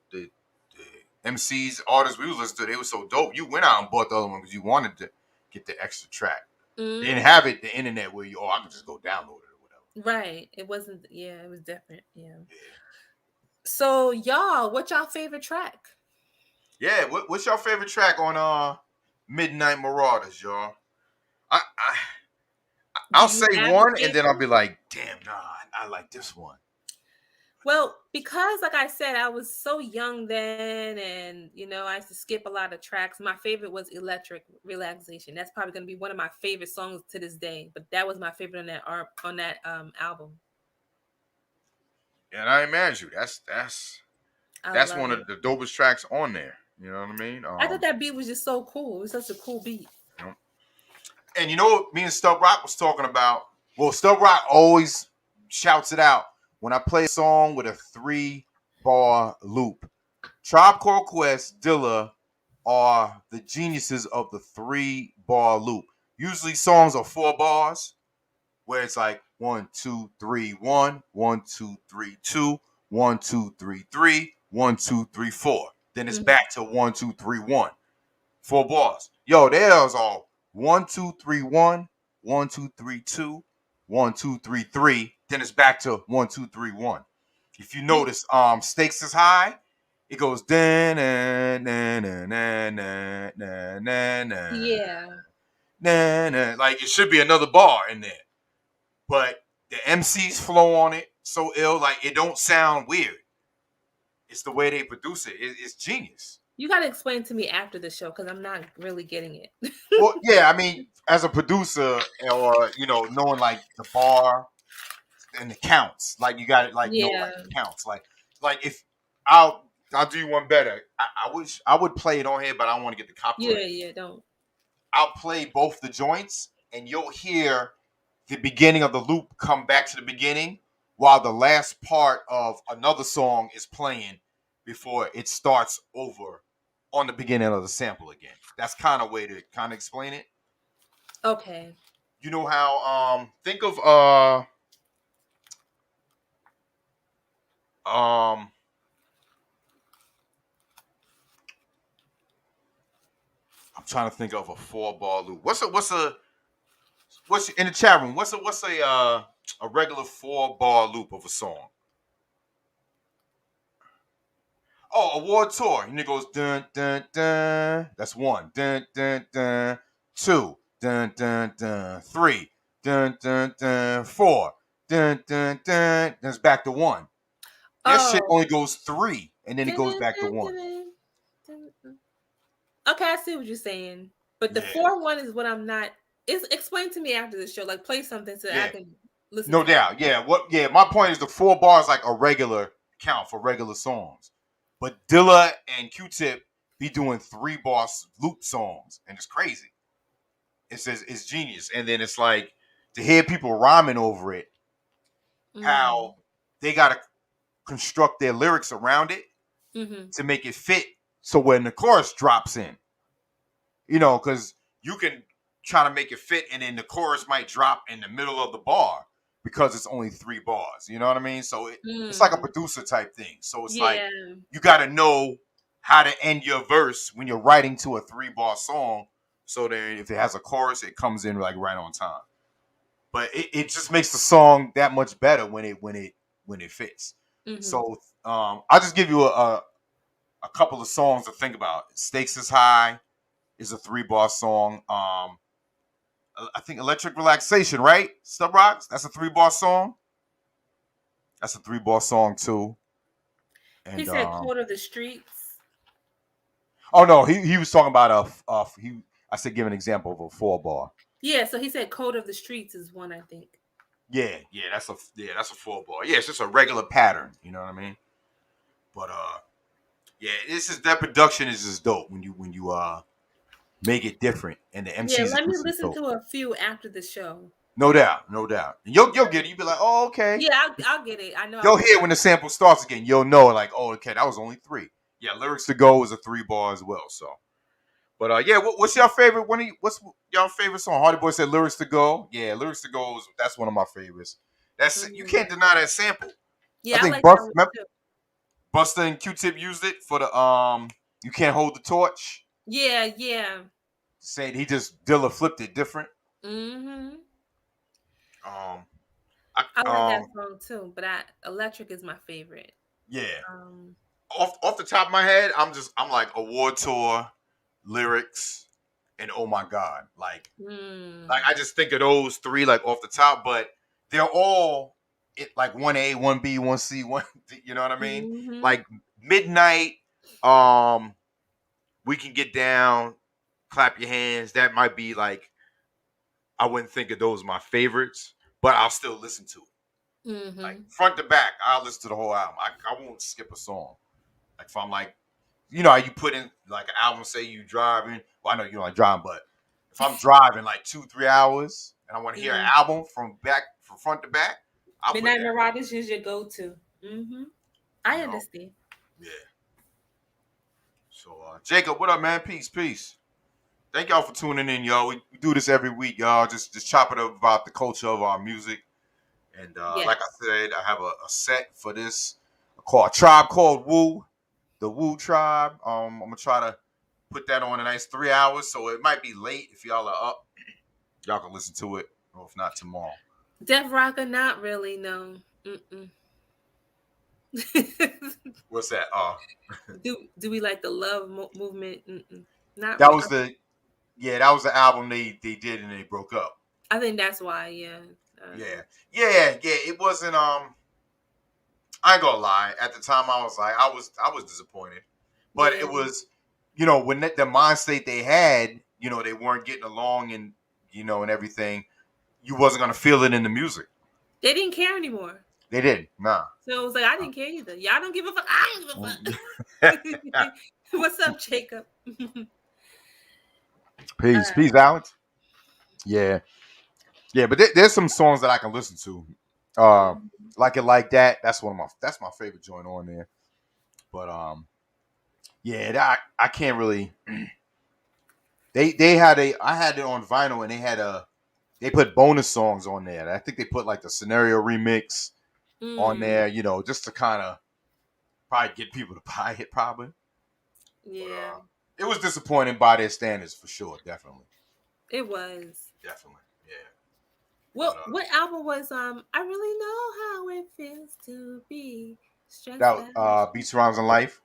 Speaker 1: MCs, artists we was listening to, they were so dope. You went out and bought the other one because you wanted to get the extra track. They didn't have it, the internet where I can just go download it or whatever.
Speaker 2: Right. It wasn't, yeah, it was different. Yeah. So y'all, what's y'all favorite track?
Speaker 1: Yeah, what's your favorite track on Midnight Marauders, y'all? I'll say one and then I'll be like, damn, nah, I like this one.
Speaker 2: Well, because like I said, I was so young then, and I used to skip a lot of tracks. My favorite was Electric Relaxation. That's probably gonna be one of my favorite songs to this day. But that was my favorite on that album.
Speaker 1: And I imagine that's one of the dopest tracks on there. You know what I mean?
Speaker 2: I thought that beat was just so cool. It was such a cool beat.
Speaker 1: And you know what me and Stub Rock was talking about? Well, Stub Rock always shouts it out when I play a song with a 3-bar loop. Tribe Called Quest, Dilla are the geniuses of the 3-bar loop. Usually songs are 4 bars, where it's like 1, 2, 3, 1, 1, 2, 3, 2, 1, 2, 3, 3, 1, 2, 3, 4. Then it's back to 1, 2, 3, 1. 4 bars. Yo, there's all 1, 2, 3, 1, 1, 2, 3, 2, 1, 2, 3, 3. Then it's back to 1, 2, 3, 1. If you notice, Stakes is High, it goes na na na na na na na na.
Speaker 2: Yeah.
Speaker 1: Na na. Like it should be another bar in there. But the MC's flow on it so ill, like it don't sound weird. It's the way they produce it. It's genius.
Speaker 2: You got to explain to me after the show because I'm not really getting it.
Speaker 1: Well, yeah, I mean, as a producer or, knowing like the bar and the counts, like you got to like know like the counts. Like if I'll do you one better. I wish I would play it on here, but I don't want to get the copyright.
Speaker 2: Yeah, don't.
Speaker 1: I'll play both the joints and you'll hear the beginning of the loop come back to the beginning while the last part of another song is playing before it starts over on the beginning of the sample again. That's kind of way to kind of explain it.
Speaker 2: Okay.
Speaker 1: You know how think of I'm trying to think of a 4-bar loop. What's in the chat room? What's a regular 4-bar loop of a song? Oh, Award Tour. And it goes dun dun dun. That's 1. Dun dun dun. 2. Dun dun dun. 3. Dun dun dun. 4. Dun dun dun. Then it's back to 1. That shit only goes 3, and then it goes back to 1.
Speaker 2: Okay, I see what you're saying, but the 4-1 is what I'm not. Explain to me after the show. Like play something so I can listen.
Speaker 1: No doubt. Yeah. My point is the 4 bars like a regular count for regular songs. But Dilla and Q-Tip be doing 3-bar loop songs, and it's crazy. It says it's genius, and then it's like to hear people rhyming over it, how they gotta construct their lyrics around it to make it fit. So when the chorus drops in, because you can try to make it fit, and then the chorus might drop in the middle of the bar because it's only 3 bars. You know what I mean? So it's like a producer type thing. So it's like you got to know how to end your verse when you're writing to a 3-bar song. So that if it has a chorus, it comes in like right on time. But it just makes the song that much better when it fits. So I'll just give you a couple of songs to think about. Stakes is High is a 3-bar song. I think Electric Relaxation, right? Stub Rocks. That's a 3-bar song. That's a 3-bar song too. And
Speaker 2: he said Quarter of the Streets.
Speaker 1: Oh no, he was talking about he. I said give an example of a 4-bar.
Speaker 2: Yeah, so he said "Code of the Streets" is one, I think.
Speaker 1: Yeah, that's a 4-bar. Yeah, it's just a regular pattern. You know what I mean? But yeah, that production is just dope when you make it different, and the
Speaker 2: Yeah,
Speaker 1: MCs are
Speaker 2: let me
Speaker 1: just as
Speaker 2: listen
Speaker 1: dope.
Speaker 2: to a few after the show.
Speaker 1: No doubt, no doubt. And you'll get it. You'll be like, oh okay.
Speaker 2: Yeah, I'll get it. I know.
Speaker 1: You'll hear when the sample starts again. You'll know like, oh okay, that was only 3. Yeah, lyrics to go is a 3-bar as well. So, but yeah, what's your favorite? What's your favorite song? Hardy Boy said lyrics to go. Yeah, lyrics to go that's one of my favorites. You can't deny that sample. I
Speaker 2: Yeah, I
Speaker 1: think
Speaker 2: like that one too.
Speaker 1: Busta and Q-Tip used it for the You Can't Hold the Torch.
Speaker 2: Yeah.
Speaker 1: Saying he just Dilla flipped it different.
Speaker 2: Mm-hmm.
Speaker 1: Um,
Speaker 2: I like that song too, but Electric is my favorite.
Speaker 1: Yeah.
Speaker 2: Um,
Speaker 1: Off the top of my head, I'm like Award Tour, lyrics, and Oh My God. Like I just think of those 3 like off the top, but they're all like 1A, 1B, 1C, 1. You know what I mean?
Speaker 2: Mm-hmm.
Speaker 1: Like Midnight, We Can Get Down, Clap Your Hands. That might be like I wouldn't think of those my favorites, but I'll still listen to it.
Speaker 2: Mm-hmm.
Speaker 1: Like front to back, I'll listen to the whole album. I won't skip a song. Like if I'm like, you know how you put in like an album, say you driving. Well, I know you don't like driving, but if I'm driving like 2-3 hours and I want to hear an album from front to back, I'll
Speaker 2: Midnight Marauders is your go-to. Mm-hmm. I understand.
Speaker 1: Yeah. So Jacob, what up, man? Peace. Thank y'all for tuning in, y'all. We do this every week, y'all. Just chop it up about the culture of our music. And like I said, I have a set for this called Tribe Called Wu, the Wu Tribe. I'm gonna try to put that on a nice 3 hours, so it might be late if y'all are up. Y'all can listen to it, or if not tomorrow.
Speaker 2: Def Rock or not really, no.
Speaker 1: What's that?
Speaker 2: Do we like the love movement? Not
Speaker 1: that
Speaker 2: really.
Speaker 1: was that was the album they did and they broke up.
Speaker 2: I think that's why. Yeah.
Speaker 1: Yeah. It wasn't. I ain't gonna lie. At the time, I was like, I was disappointed, but it was, when the mind state they had, they weren't getting along and and everything. You wasn't gonna feel it in the music.
Speaker 2: They didn't care anymore.
Speaker 1: They didn't. Nah.
Speaker 2: So it was like I didn't care either. Y'all don't give a fuck. I don't give a fuck. What's up, Jacob?
Speaker 1: Peace, Alex. Yeah. But there's some songs that I can listen to. Like It Like That. That's my favorite joint on there. But I can't really. I had it on vinyl and they put bonus songs on there. I think they put like the Scenario remix on there, just to kind of probably get people to buy it, probably.
Speaker 2: Yeah.
Speaker 1: It was disappointing by their standards for sure, definitely.
Speaker 2: It was.
Speaker 1: Definitely, yeah.
Speaker 2: What album was I Really Know How It Feels to Be Stressed
Speaker 1: That was Beats, Rhymes, and Life.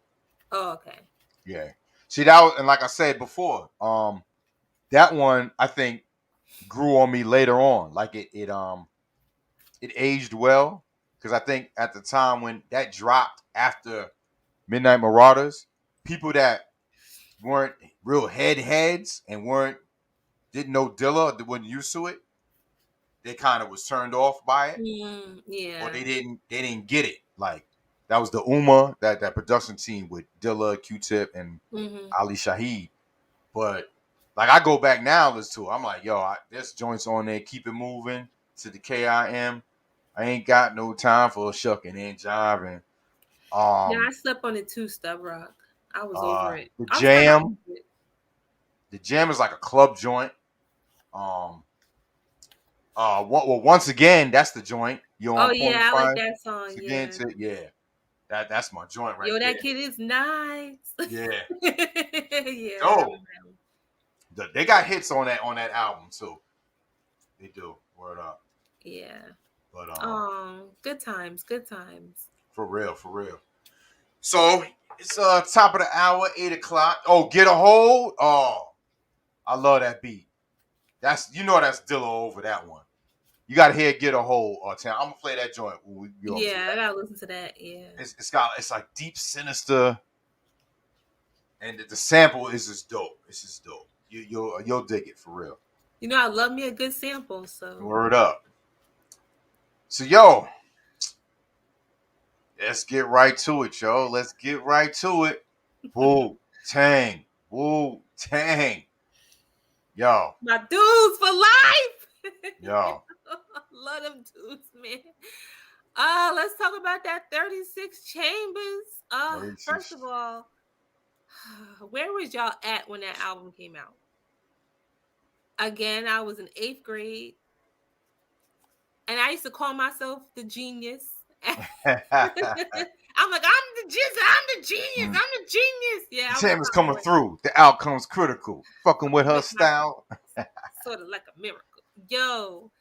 Speaker 2: Oh, okay.
Speaker 1: Yeah. See, that was, and like I said before, that one I think grew on me later on. Like it aged well, because I think at the time when that dropped after Midnight Marauders, people that weren't real heads and didn't know Dilla, that wasn't used to it, they kind of was turned off by it.
Speaker 2: Yeah.
Speaker 1: Or they didn't get it. Like that was the Uma, that production team with Dilla, Q-Tip, and Ali Shaheed. But like I go back now, listen to it. I'm like, yo, there's joints on there. Keep It Moving to the KIM. I ain't got no time for shucking and jiving.
Speaker 2: I slept on it too, Stub Rock. I was over it.
Speaker 1: The Jam. The Jam is like a club joint. Once again, that's the joint.
Speaker 2: I like that song.
Speaker 1: Yeah. That's my joint right there.
Speaker 2: That kid is nice.
Speaker 1: Yeah.
Speaker 2: Yeah.
Speaker 1: Oh, they got hits on that album too. They do. Word up.
Speaker 2: Yeah.
Speaker 1: But
Speaker 2: good times.
Speaker 1: For real. So it's top of the hour, 8:00. Oh, Get a Hold. Oh, I love that beat. That's Dilla over that one. You gotta hear Get a Hold. I'm gonna play that joint.
Speaker 2: I gotta listen to that. Yeah.
Speaker 1: It's like deep, sinister, And the sample is just dope. It's just dope. You'll dig it for real.
Speaker 2: You know, I love me a good sample. So
Speaker 1: Word up. So yo, let's get right to it, yo. Let's get right to it. Wu-Tang. Wu-Tang. Yo.
Speaker 2: my dudes for life.
Speaker 1: Yo.
Speaker 2: Love them dudes, man. Let's talk about that 36 Chambers.
Speaker 1: 36.
Speaker 2: First of all, where was y'all at when that album came out? Again, I was in 8th grade, and I used to call myself the genius. I'm like, I'm the genius. I'm the genius. Yeah,
Speaker 1: Sam is coming through. The outcome's critical. Fucking with her style.
Speaker 2: Sort of like a miracle. Yo.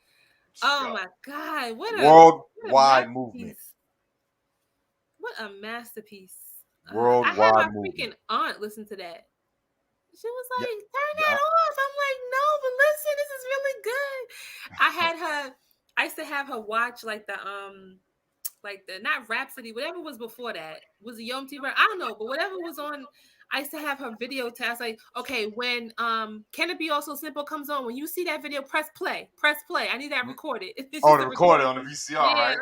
Speaker 2: Oh my God. What a
Speaker 1: worldwide movement.
Speaker 2: What a masterpiece.
Speaker 1: Worldwide
Speaker 2: I had my
Speaker 1: movement.
Speaker 2: freaking aunt listen to that. She was like, turn that off. I'm like, no, but listen, this is really good. I used to have her watch like the not Rhapsody, whatever was before that. Was it Yom Tov? I don't know, but whatever was on, I used to have her video test. Like, okay, when Can It Be Also Simple comes on, when you see that video, press play. I need that recorded.
Speaker 1: Oh, to record it on the VCR,
Speaker 2: yeah,
Speaker 1: right?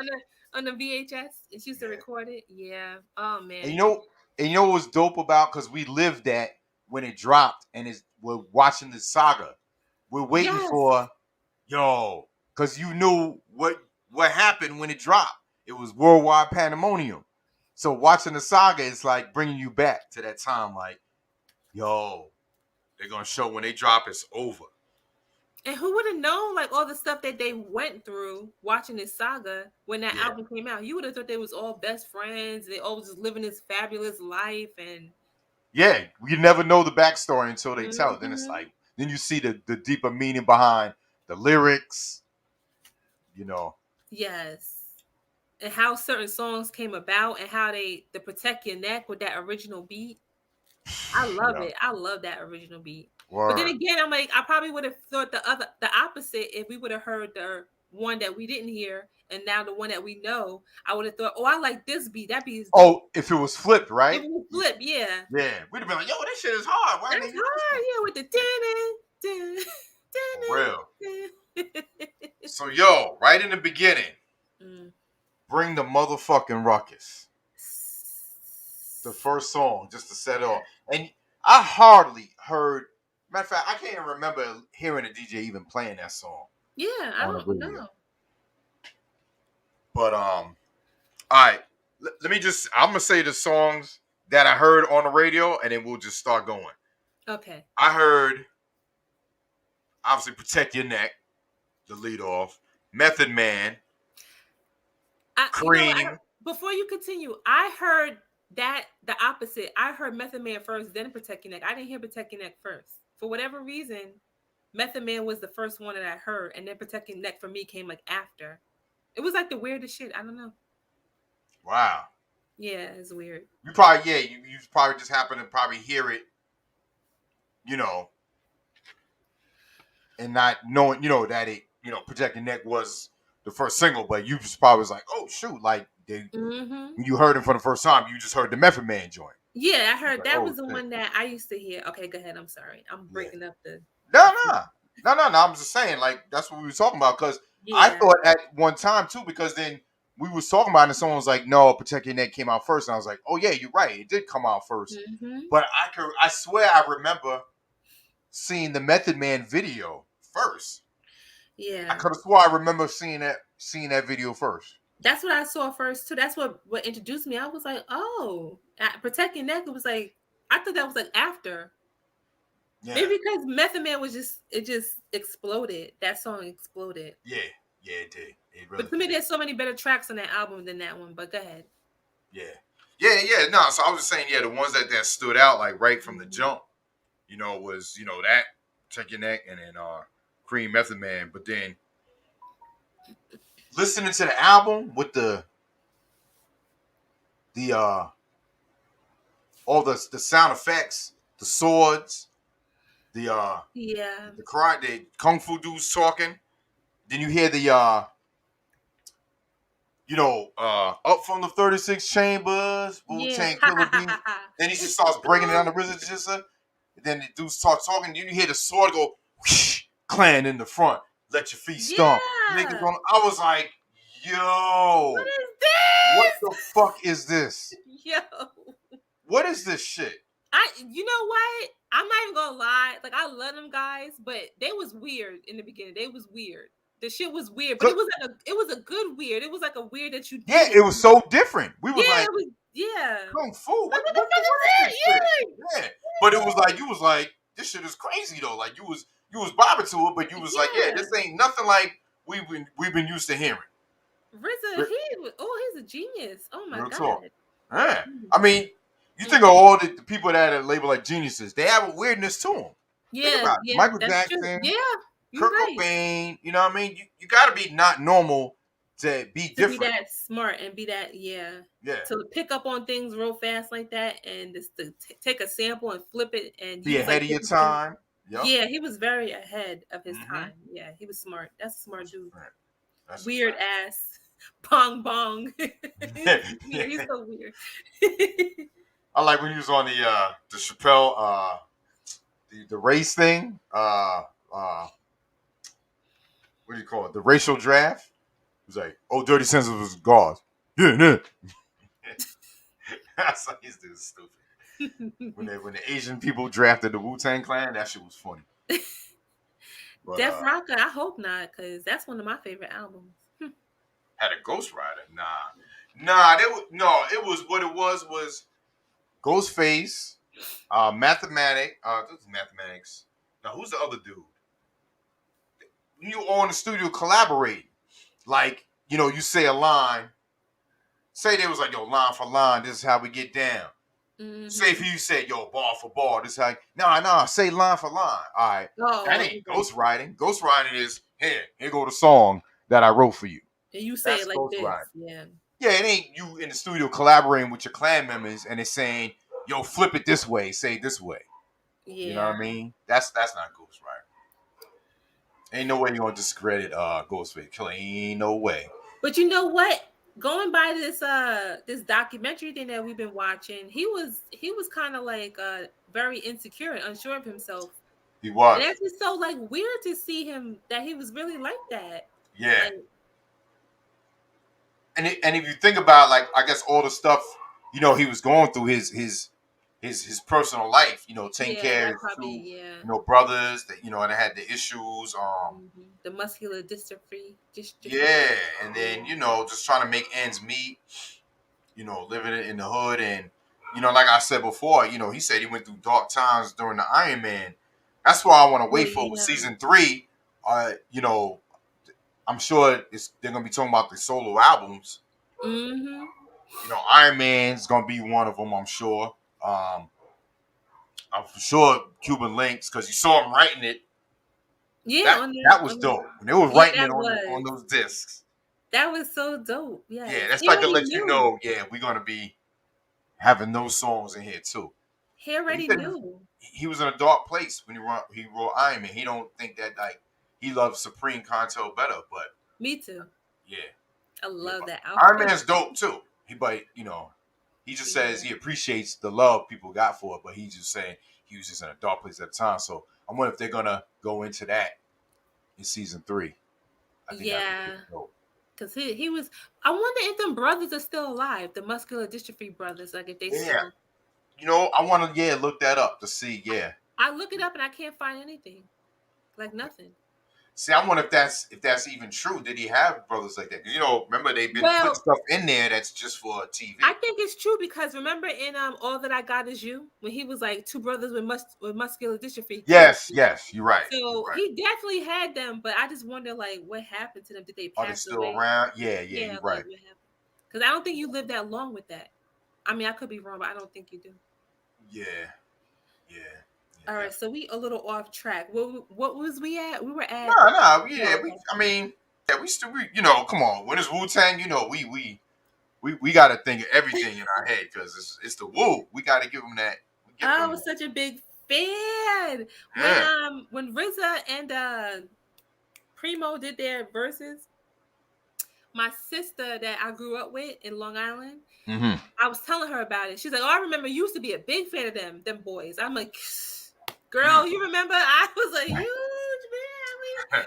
Speaker 2: On the VHS. She used to record it. Yeah. Oh man.
Speaker 1: And you know what was dope about, because we lived that when it dropped, and we're watching the saga. We're waiting for because you knew what happened when it dropped. It was worldwide pandemonium. So watching the saga is like bringing you back to that time. Like, they're gonna show when they drop, it's over.
Speaker 2: And who would have known, like, all the stuff that they went through watching this saga when that album came out? You would have thought they was all best friends. They all just living this fabulous life, and
Speaker 1: we never know the backstory until they tell it. Then it's like, then you see the deeper meaning behind the lyrics.
Speaker 2: Yes, and how certain songs came about, and how the Protect Your Neck with that original beat. I love it. I love that original beat. Word. But then again, I'm like, I probably would have thought the opposite if we would have heard the one that we didn't hear, and now the one that we know. I would have thought, I like this beat. That beat is dope.
Speaker 1: Oh, if it was flipped, right?
Speaker 2: If it was flipped, yeah.
Speaker 1: Yeah, we'd have been like, this shit is hard. Why
Speaker 2: That's hard, yeah, with the
Speaker 1: real. So, right in the beginning, bring the motherfucking ruckus. The first song, just to set it off. And I hardly heard, matter of fact, I can't even remember hearing a DJ even playing that song.
Speaker 2: Yeah, I don't know.
Speaker 1: But, all right, let me I'm going to say the songs that I heard on the radio, and then we'll just start going.
Speaker 2: Okay.
Speaker 1: I heard, obviously, Protect Your Neck, the lead off. Method Man. Cream.
Speaker 2: Before you continue, I heard that the opposite. I heard Method Man first, then Protect Your Neck. I didn't hear Protect Your Neck first. For whatever reason, Method Man was the first one that I heard, and then Protect Your Neck for me came like after. It was like the weirdest shit. I don't know.
Speaker 1: Wow.
Speaker 2: Yeah, it's weird.
Speaker 1: You probably, you probably just happen to probably hear it, and not knowing, that it, Protect Your Neck was the first single, but you just probably was like, oh shoot, like when you heard it for the first time, you just heard the Method Man joint.
Speaker 2: Yeah, I heard that was the one that I used to hear. Okay, go ahead. I'm sorry. I'm breaking up the.
Speaker 1: No. I'm just saying, like, that's what we were talking about, because I thought at one time too, because then we was talking about it and someone was like, no, Protect Your Neck came out first, and I was like, oh yeah, you're right, it did come out first. But I swear I remember seeing the Method Man video first.
Speaker 2: Yeah,
Speaker 1: I could have swore I remember seeing that video first.
Speaker 2: That's what I saw first too. That's what introduced me. I was like, oh, Protect Your Neck. It was like, I thought that was like after. Yeah. Maybe because Method Man was it just exploded. That song exploded.
Speaker 1: Yeah, it did. It really
Speaker 2: but to me, there's so many better tracks on that album than that one. But go ahead.
Speaker 1: Yeah. No, so I was just saying, the ones that stood out like right from the jump, was that Protect Your Neck, and then Cream, Method Man. But then listening to the album with the all the sound effects, the swords, the karate, the kung fu dudes talking. Then you hear the Up from the 36 chambers,
Speaker 2: Yeah.
Speaker 1: Wu-Tang Killer Bees. Then he just starts breaking it down the RZA Jizza. Then the dude starts talking. Then you hear the sword go whoosh, clan in the front. Let your feet stomp. Niggas
Speaker 2: Yeah.
Speaker 1: on. I was like,
Speaker 2: What
Speaker 1: yo, what the
Speaker 2: is
Speaker 1: fuck is this?
Speaker 2: this? Yo.
Speaker 1: What is this shit?
Speaker 2: You know what? I'm not even gonna lie. Like, I love them guys, but they was weird in the beginning. They was weird. The shit was weird, but it was like it was a good weird. It was like a weird that you
Speaker 1: Yeah,
Speaker 2: did.
Speaker 1: it was so different. We was
Speaker 2: Yeah,
Speaker 1: like,
Speaker 2: it was. Yeah.
Speaker 1: Kung Fu.
Speaker 2: Like,
Speaker 1: What
Speaker 2: what the
Speaker 1: the
Speaker 2: fuck
Speaker 1: what
Speaker 2: is
Speaker 1: is
Speaker 2: that?
Speaker 1: this shit? Yeah. But it was like you was like, this shit is crazy though. Like you was bobbing to it, but you was like, yeah,
Speaker 2: Yeah.
Speaker 1: this ain't nothing like we've been used to hearing.
Speaker 2: RZA, he's a genius. Oh my
Speaker 1: Real
Speaker 2: god.
Speaker 1: talk. Yeah.
Speaker 2: Mm.
Speaker 1: I mean, you think of all the people that are labeled like geniuses, they have a weirdness to them. Think
Speaker 2: Yeah,
Speaker 1: about it.
Speaker 2: yeah,
Speaker 1: Michael
Speaker 2: that's true.
Speaker 1: Jackson,
Speaker 2: Yeah, you're
Speaker 1: Kurt
Speaker 2: right.
Speaker 1: Cobain, you know what I mean? You gotta be not normal to be
Speaker 2: To be
Speaker 1: different.
Speaker 2: that smart and be that, yeah.
Speaker 1: Yeah.
Speaker 2: To pick up on things real fast like that and just to take a sample and flip it, and he
Speaker 1: Be
Speaker 2: was
Speaker 1: ahead
Speaker 2: like
Speaker 1: of your
Speaker 2: different things.
Speaker 1: time. Yep.
Speaker 2: Yeah, he was very ahead of his
Speaker 1: Mm-hmm.
Speaker 2: time. Yeah, he was smart. That's a smart dude.
Speaker 1: Right. That's
Speaker 2: Weird ass bong bong. He's weird. He's so weird.
Speaker 1: I like when he was on the Chappelle the race thing. What do you call it? The racial draft. He was like, "Oh, Dirty Sense was gauze." Yeah, yeah. That's like he's dude stupid. When the Asian people drafted the Wu-Tang Clan, that shit was funny. But
Speaker 2: Def Rocker, I hope not, because that's one of my favorite albums.
Speaker 1: had a Ghost Rider? Nah. It was what it was Ghostface, this is Mathematics. Now who's the other dude? You all in the studio collaborating. Like, you say a line. Say they was like, yo, line for line, this is how we get down.
Speaker 2: Mm-hmm.
Speaker 1: Say if you said, yo, bar for bar, this is how. Nah, say line for line. All right.
Speaker 2: Oh,
Speaker 1: that ain't ghostwriting. Ghostwriting is, here go the song that I wrote for you.
Speaker 2: And you say
Speaker 1: That's
Speaker 2: it like this. Yeah.
Speaker 1: Yeah, it ain't you in the studio collaborating with your clan members and it's saying, yo, flip it this way, say it this way.
Speaker 2: Yeah.
Speaker 1: You know what I mean? That's not ghostwriting. Ain't no way you're gonna discredit Ghostface Killer. Ain't no way.
Speaker 2: But you know what? Going by this documentary thing that we've been watching, he was kind of like very insecure and unsure of himself.
Speaker 1: He was.
Speaker 2: And that's just so like weird to see him that he was really like that.
Speaker 1: Yeah.
Speaker 2: Like,
Speaker 1: and if you think about like I guess all the stuff he was going through his personal life, taking care of his two brothers that that had the issues,
Speaker 2: the muscular dystrophy.
Speaker 1: Yeah, and then just trying to make ends meet, living in the hood, and like I said before, he said he went through dark times during the Iron Man. That's why I want to wait for season 3. I'm sure they're gonna be talking about the solo albums.
Speaker 2: Mm-hmm.
Speaker 1: Iron Man's gonna be one of them. I'm sure. I'm for sure Cuban Links because you saw him writing it.
Speaker 2: Yeah,
Speaker 1: that was dope. When they were writing it on those discs.
Speaker 2: That was so dope. Yeah.
Speaker 1: Yeah, that's like to let you know. Yeah, we're gonna be having those songs in here too.
Speaker 2: He already knew.
Speaker 1: He was in a dark place when he wrote Iron Man. He don't think that like he loves Supreme Conto better, but
Speaker 2: me too.
Speaker 1: Yeah,
Speaker 2: I love that
Speaker 1: outfit. Iron Man's dope too. He just says he appreciates the love people got for it, but he's just saying he was just in a dark place at the time. So I wonder if they're gonna go into that in season 3. I think
Speaker 2: because he was. I wonder if them brothers are still alive, the muscular dystrophy brothers. Like if they still.
Speaker 1: I want to look that up to see. Yeah,
Speaker 2: I look it up and I can't find anything, like nothing.
Speaker 1: See, I wonder if that's even true. Did he have brothers like that? Remember they've been putting stuff in there that's just for TV.
Speaker 2: I think it's true because remember in All That I Got Is You when he was like 2 brothers with muscular dystrophy.
Speaker 1: Yes, you're right.
Speaker 2: So he definitely had them, but I just wonder like what happened to them? Did they pass away?
Speaker 1: Are they still around? Yeah, you're right.
Speaker 2: Because I don't think you live that long with that. I mean, I could be wrong, but I don't think you do.
Speaker 1: Yeah.
Speaker 2: All right, so we a little off track. What was we at? We were at.
Speaker 1: No. Yeah, we still. Come on. When it's Wu-Tang, we got to think of everything in our head because it's the Wu. We got to give them that.
Speaker 2: I was such a big fan when RZA and Primo did their verses. My sister that I grew up with in Long Island,
Speaker 1: Mm-hmm.
Speaker 2: I was telling her about it. She's like, "Oh, I remember you used to be a big fan of them boys." I'm like, "Girl, you remember? I was a huge fan.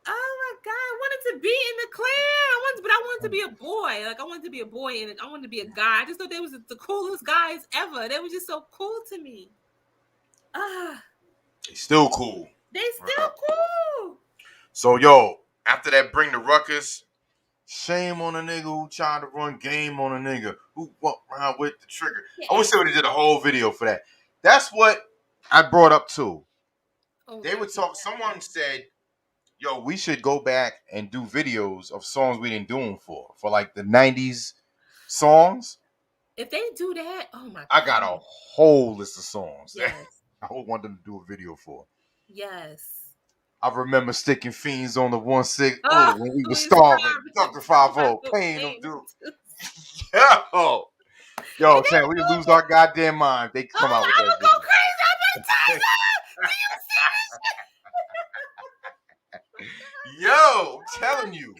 Speaker 2: Oh my god, I wanted to be in the clan. But I wanted to be a boy. Like I wanted to be a boy, and I wanted to be a guy. I just thought they was the coolest guys ever. They were just so cool to me. Ah,
Speaker 1: They still cool.
Speaker 2: they still cool.
Speaker 1: So yo, after that, bring the ruckus. Shame on a nigga who tried to run game on a nigga who walked around with the trigger. I wish they would have did a whole video for that. That's what I brought up too.
Speaker 2: Oh,
Speaker 1: They would talk. Someone said, "Yo, we should go back and do videos of songs we didn't do them for like the '90s songs."
Speaker 2: if they do that, oh my god,
Speaker 1: I got a whole list of songs that
Speaker 2: yes,
Speaker 1: I would want them to do a video for.
Speaker 2: yes.
Speaker 1: I remember sticking fiends on the 1-6
Speaker 2: Oh,
Speaker 1: when we were
Speaker 2: we
Speaker 1: starving.
Speaker 2: starved.
Speaker 1: Dr. 5-0, paying them dudes. Yo, Sam, we lose our goddamn mind. They come out with
Speaker 2: I
Speaker 1: that
Speaker 2: would
Speaker 1: video.
Speaker 2: go crazy. I'm like,
Speaker 1: Yo, I'm telling you.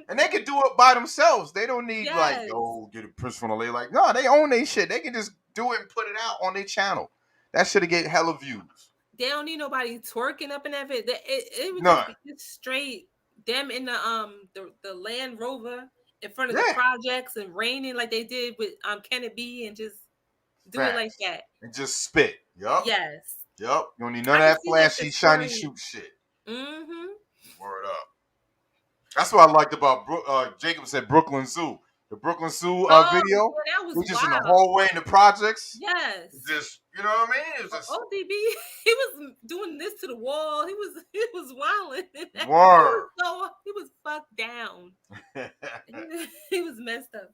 Speaker 1: And they can do it by themselves. They don't need like, yo, get a Prince from LA. Like, no, they own their shit. They can just do it and put it out on their channel. That should have get hella views.
Speaker 2: They don't need nobody twerking up in that bit. It would
Speaker 1: None.
Speaker 2: just be just straight them in the Land Rover in front of
Speaker 1: Yeah.
Speaker 2: the projects and raining like they did with Kenneth B and just do it like that.
Speaker 1: And just spit. Yup.
Speaker 2: Yes.
Speaker 1: Yup. You don't need none of that flashy, shiny shoot shit.
Speaker 2: Mm-hmm.
Speaker 1: Word up. That's what I liked about Jacob said Brooklyn Zoo. The Brooklyn Zoo video.
Speaker 2: Boy, that was
Speaker 1: just
Speaker 2: wild.
Speaker 1: in the hallway in the projects.
Speaker 2: Yes.
Speaker 1: Just, you know what I mean? It was just
Speaker 2: ODB, he was doing this to the wall. He was wilding.
Speaker 1: Word.
Speaker 2: He was fucked down. He was messed up.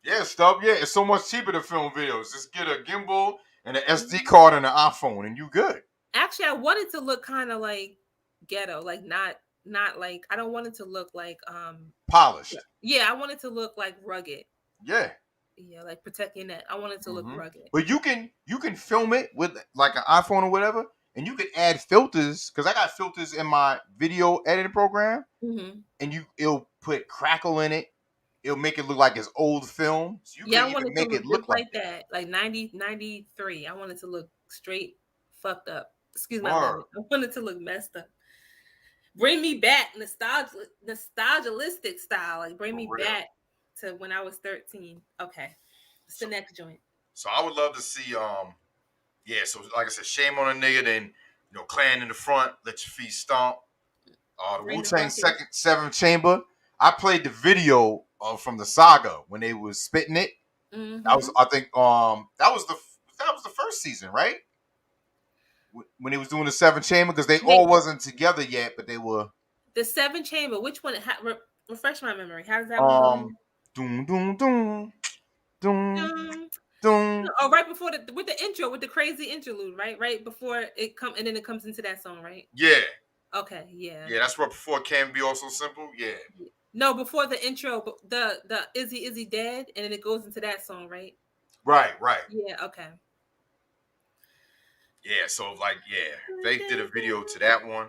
Speaker 1: Yeah, Stub. Yeah, it's so much cheaper to film videos. Just get a gimbal and an SD card and an iPhone, and you good.
Speaker 2: Actually, I wanted to look kind of like ghetto, like not like I don't want it to look like
Speaker 1: polished.
Speaker 2: Yeah, I want it to look like rugged.
Speaker 1: Yeah.
Speaker 2: Yeah, like Protect Your Net. I want it to look rugged.
Speaker 1: But you can film it with like an iPhone or whatever, and you can add filters because I got filters in my video editing program, and it'll put crackle in it. It'll make it look like it's old film. So you can even make it look like
Speaker 2: that. Like 93. I want it to look straight fucked up. Excuse my
Speaker 1: language.
Speaker 2: I want it to look messed up. Bring me back, nostalgialistic style. Like bring me back to when I was 13. Okay. It's the next joint.
Speaker 1: So I would love to see so like I said, shame on a nigga, then clan in the front, let your feet stomp. The Wu-Tang second 7th chamber. I played the video from the saga when they was spitting it. That was I think that was the first season, right? When they was doing the 7th chamber, because they all wasn't together yet, but they were.
Speaker 2: The 7th chamber. Which one? Refresh my memory. How does that one?
Speaker 1: Doom doom doom doom doom.
Speaker 2: Oh, right before with the intro, with the crazy interlude, right? Right before it and then it comes into that song, right?
Speaker 1: Yeah.
Speaker 2: Okay. Yeah.
Speaker 1: Yeah, that's right before Can Be Also Simple. Yeah.
Speaker 2: No, before the intro, the Is he dead, and then it goes into that song, right?
Speaker 1: Right.
Speaker 2: Yeah. Okay.
Speaker 1: Yeah, so they did a video to that one.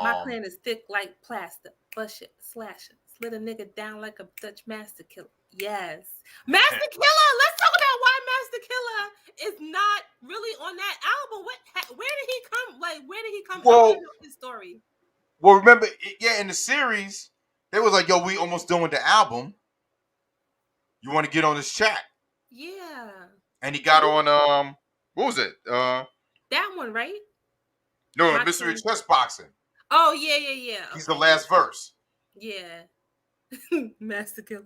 Speaker 2: My clan is thick like plaster, bush it, slash it, slit a nigga down like a Dutch master killer. Yes, Master Killer. Let's talk about why Master Killer is not really on that album. Where did he come? Like, where did he come?
Speaker 1: Well,
Speaker 2: his story.
Speaker 1: Well, remember, in the series, they was like, "Yo, we almost done with the album. You want to get on this chat?"
Speaker 2: Yeah.
Speaker 1: And he got on what was it?
Speaker 2: That one, right?
Speaker 1: No, Mystery Chess Boxing.
Speaker 2: Oh, yeah.
Speaker 1: He's the last verse.
Speaker 2: Yeah. Master Killer.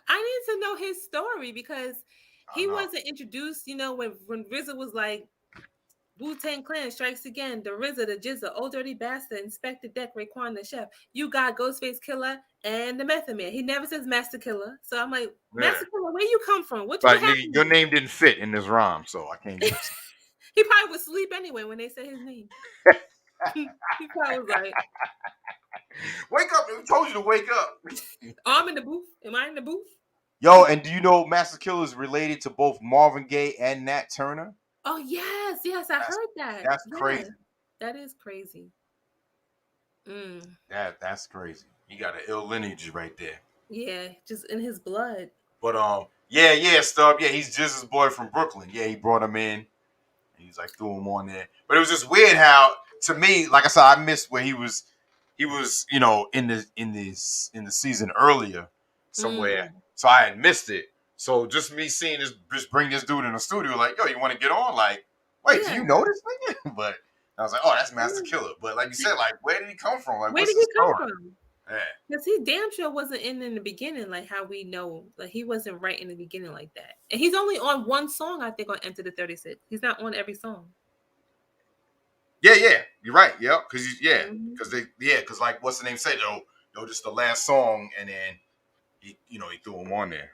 Speaker 2: I need to know his story because he wasn't introduced, when RZA was like, Wu-Tang Clan strikes again. The RZA, the Jizza, Old Dirty Bastard, Inspector Deck, Raekwon the Chef. You got Ghostface Killer and the Method Man. He never says Master Killer. So I'm like, Master Killer, where you come from? What you have?
Speaker 1: Your name didn't fit in this rhyme, so I can't use it.
Speaker 2: He probably would sleep anyway when they said his name. He probably was like,
Speaker 1: wake up. We told you to wake up.
Speaker 2: I'm in the booth. Am I in the booth?
Speaker 1: Yo, and do you know Master Killer is related to both Marvin Gaye and Nat Turner?
Speaker 2: Oh, yes, I heard that.
Speaker 1: That's crazy.
Speaker 2: That is crazy.
Speaker 1: That's crazy. He got an ill lineage right there.
Speaker 2: Yeah, just in his blood.
Speaker 1: But yeah, Stub. Yeah, he's just his boy from Brooklyn. Yeah, he brought him in. He's like threw him on there. But it was just weird how, to me, like I said, I missed where he was, in the season earlier somewhere. So I had missed it. So just me seeing this, just bring this dude in the studio, like, yo, you want to get on? Like, wait, do you know this nigga? But I was like, oh, that's Master Killer. But like you said, like, where did he come from? Like,
Speaker 2: Where
Speaker 1: what's
Speaker 2: did he
Speaker 1: the
Speaker 2: come
Speaker 1: story?
Speaker 2: from?
Speaker 1: Yeah.
Speaker 2: Because he damn sure wasn't in the beginning, like how we know. Like he wasn't right in the beginning like that. And he's only on one song, I think, on Enter the 36. He's not on every song.
Speaker 1: Yeah, you're right. Yep, because like what's the name say though? Just the last song, and then he threw him on there.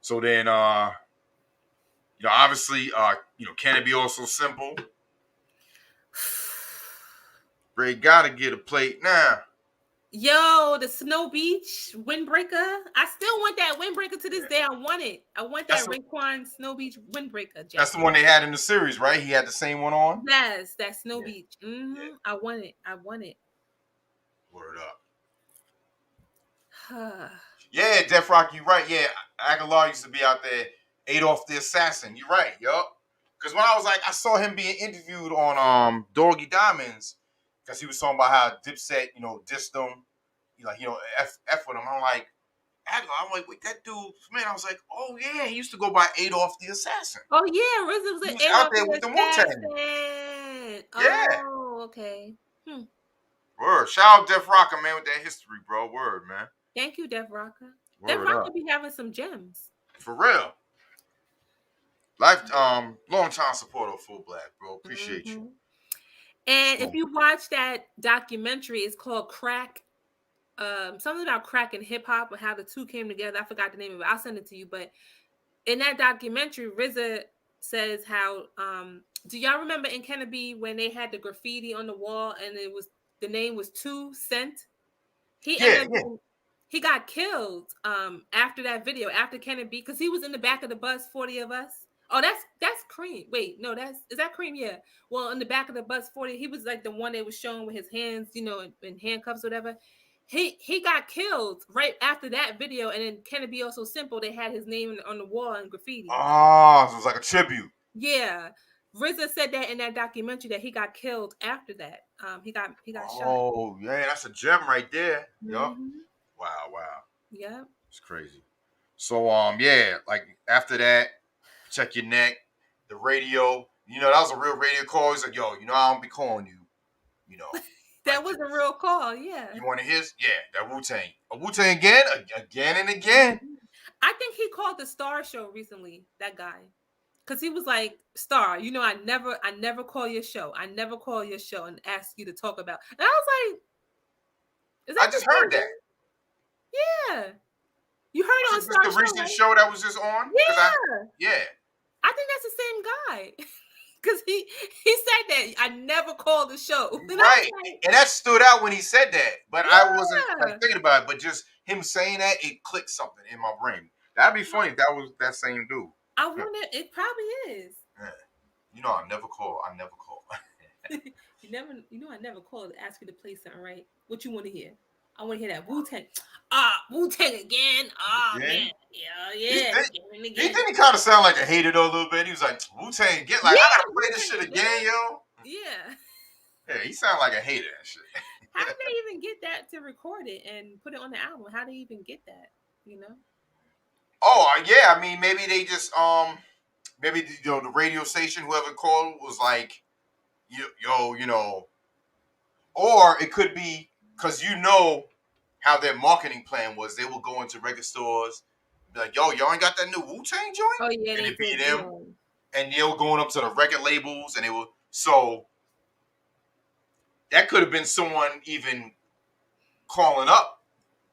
Speaker 1: So then obviously can it be also simple? Ray gotta get a plate now.
Speaker 2: Yo, the Snow Beach windbreaker. I still want that windbreaker to this day. I want it. I want that Raekwon Snow Beach windbreaker jacket.
Speaker 1: That's the one they had in the series, right? He had the same one on?
Speaker 2: Yes, that Snow Beach. Yeah. I want it.
Speaker 1: Word up. Yeah, Def Rock, you're right. Yeah, Aguilar used to be out there, Adolf the Assassin. You're right, yup. Because when I saw him being interviewed on Doggy Diamonds, because he was talking about how Dipset, dissed him, F with him. I'm like, Aguilar, wait, that dude, man, I was like, oh yeah, he used to go by Adolf the Assassin.
Speaker 2: Oh yeah, RZA was
Speaker 1: an out there with the Wu-Tang.
Speaker 2: Yeah. Oh, okay.
Speaker 1: Word. Shout out Def Rocker, man, with that history, bro. Word, man.
Speaker 2: Thank you, Def Rocker. Def Rocker be having some gems.
Speaker 1: For real. Long time supporter of Full Black, bro. Appreciate you.
Speaker 2: And if you watch that documentary, it's called Crack. Something about crack and hip hop and how the two came together. I forgot the name of it. I'll send it to you. But in that documentary, RZA says how do y'all remember in Kennedy when they had the graffiti on the wall and the name was 2 Cent? He got killed after that video, after Kennedy, because he was in the back of the bus, 40 of us. Oh, that's Cream. Wait, no, is that Cream? Yeah. Well, in the back of the bus, 40, he was like the one they was showing with his hands, in handcuffs or whatever. He got killed right after that video, and then Can It Be Also Simple, they had his name on the wall in graffiti.
Speaker 1: Oh, so it was like a tribute.
Speaker 2: Yeah. RZA said that in that documentary that he got killed after that. He got shot.
Speaker 1: Oh, yeah, that's a gem right there. Yup. Wow.
Speaker 2: Yeah.
Speaker 1: It's crazy. So yeah, like after that, check your neck, the radio. That was a real radio call. He's like, yo, I don't be calling you.
Speaker 2: That was a real call, yeah.
Speaker 1: You want to hear? Yeah, that Wu-Tang. Wu-Tang again and again.
Speaker 2: I think he called the Star Show recently, that guy. Because he was like, Star, I never call your show. I never call your show and ask you to talk about. And I was like,
Speaker 1: is that I just heard that.
Speaker 2: Yeah. You heard on Star
Speaker 1: Show, the recent show that was just on?
Speaker 2: Yeah. I think that's the same guy. Because he said that I never called the show. And
Speaker 1: right. And that stood out when he said that. But I wasn't thinking about it. But just him saying that, it clicked something in my brain. That'd be funny if that was that same dude.
Speaker 2: I wonder, it probably is.
Speaker 1: Yeah. I never call.
Speaker 2: I never called to ask you to play something, right? What you want to hear? I want to hear that Wu-Tang. Wu-Tang again. Man. Yeah.
Speaker 1: He didn't kind of sound like a hater though a little bit. He was like, Wu-Tang again. Like, I gotta play this shit again, yo.
Speaker 2: Yeah.
Speaker 1: Yeah, he sounded like a hater and shit.
Speaker 2: How did they even get that to record it and put it on the album? How did they even get that?
Speaker 1: Oh, yeah. I mean, maybe they just maybe the radio station, whoever called, was like, yo, or it could be because how their marketing plan was. They would go into record stores, be like, yo, y'all ain't got that new Wu-Tang joint?
Speaker 2: Oh yeah,
Speaker 1: and it'd be them, and they were going up to the record labels, and they were so. That could have been someone even calling up,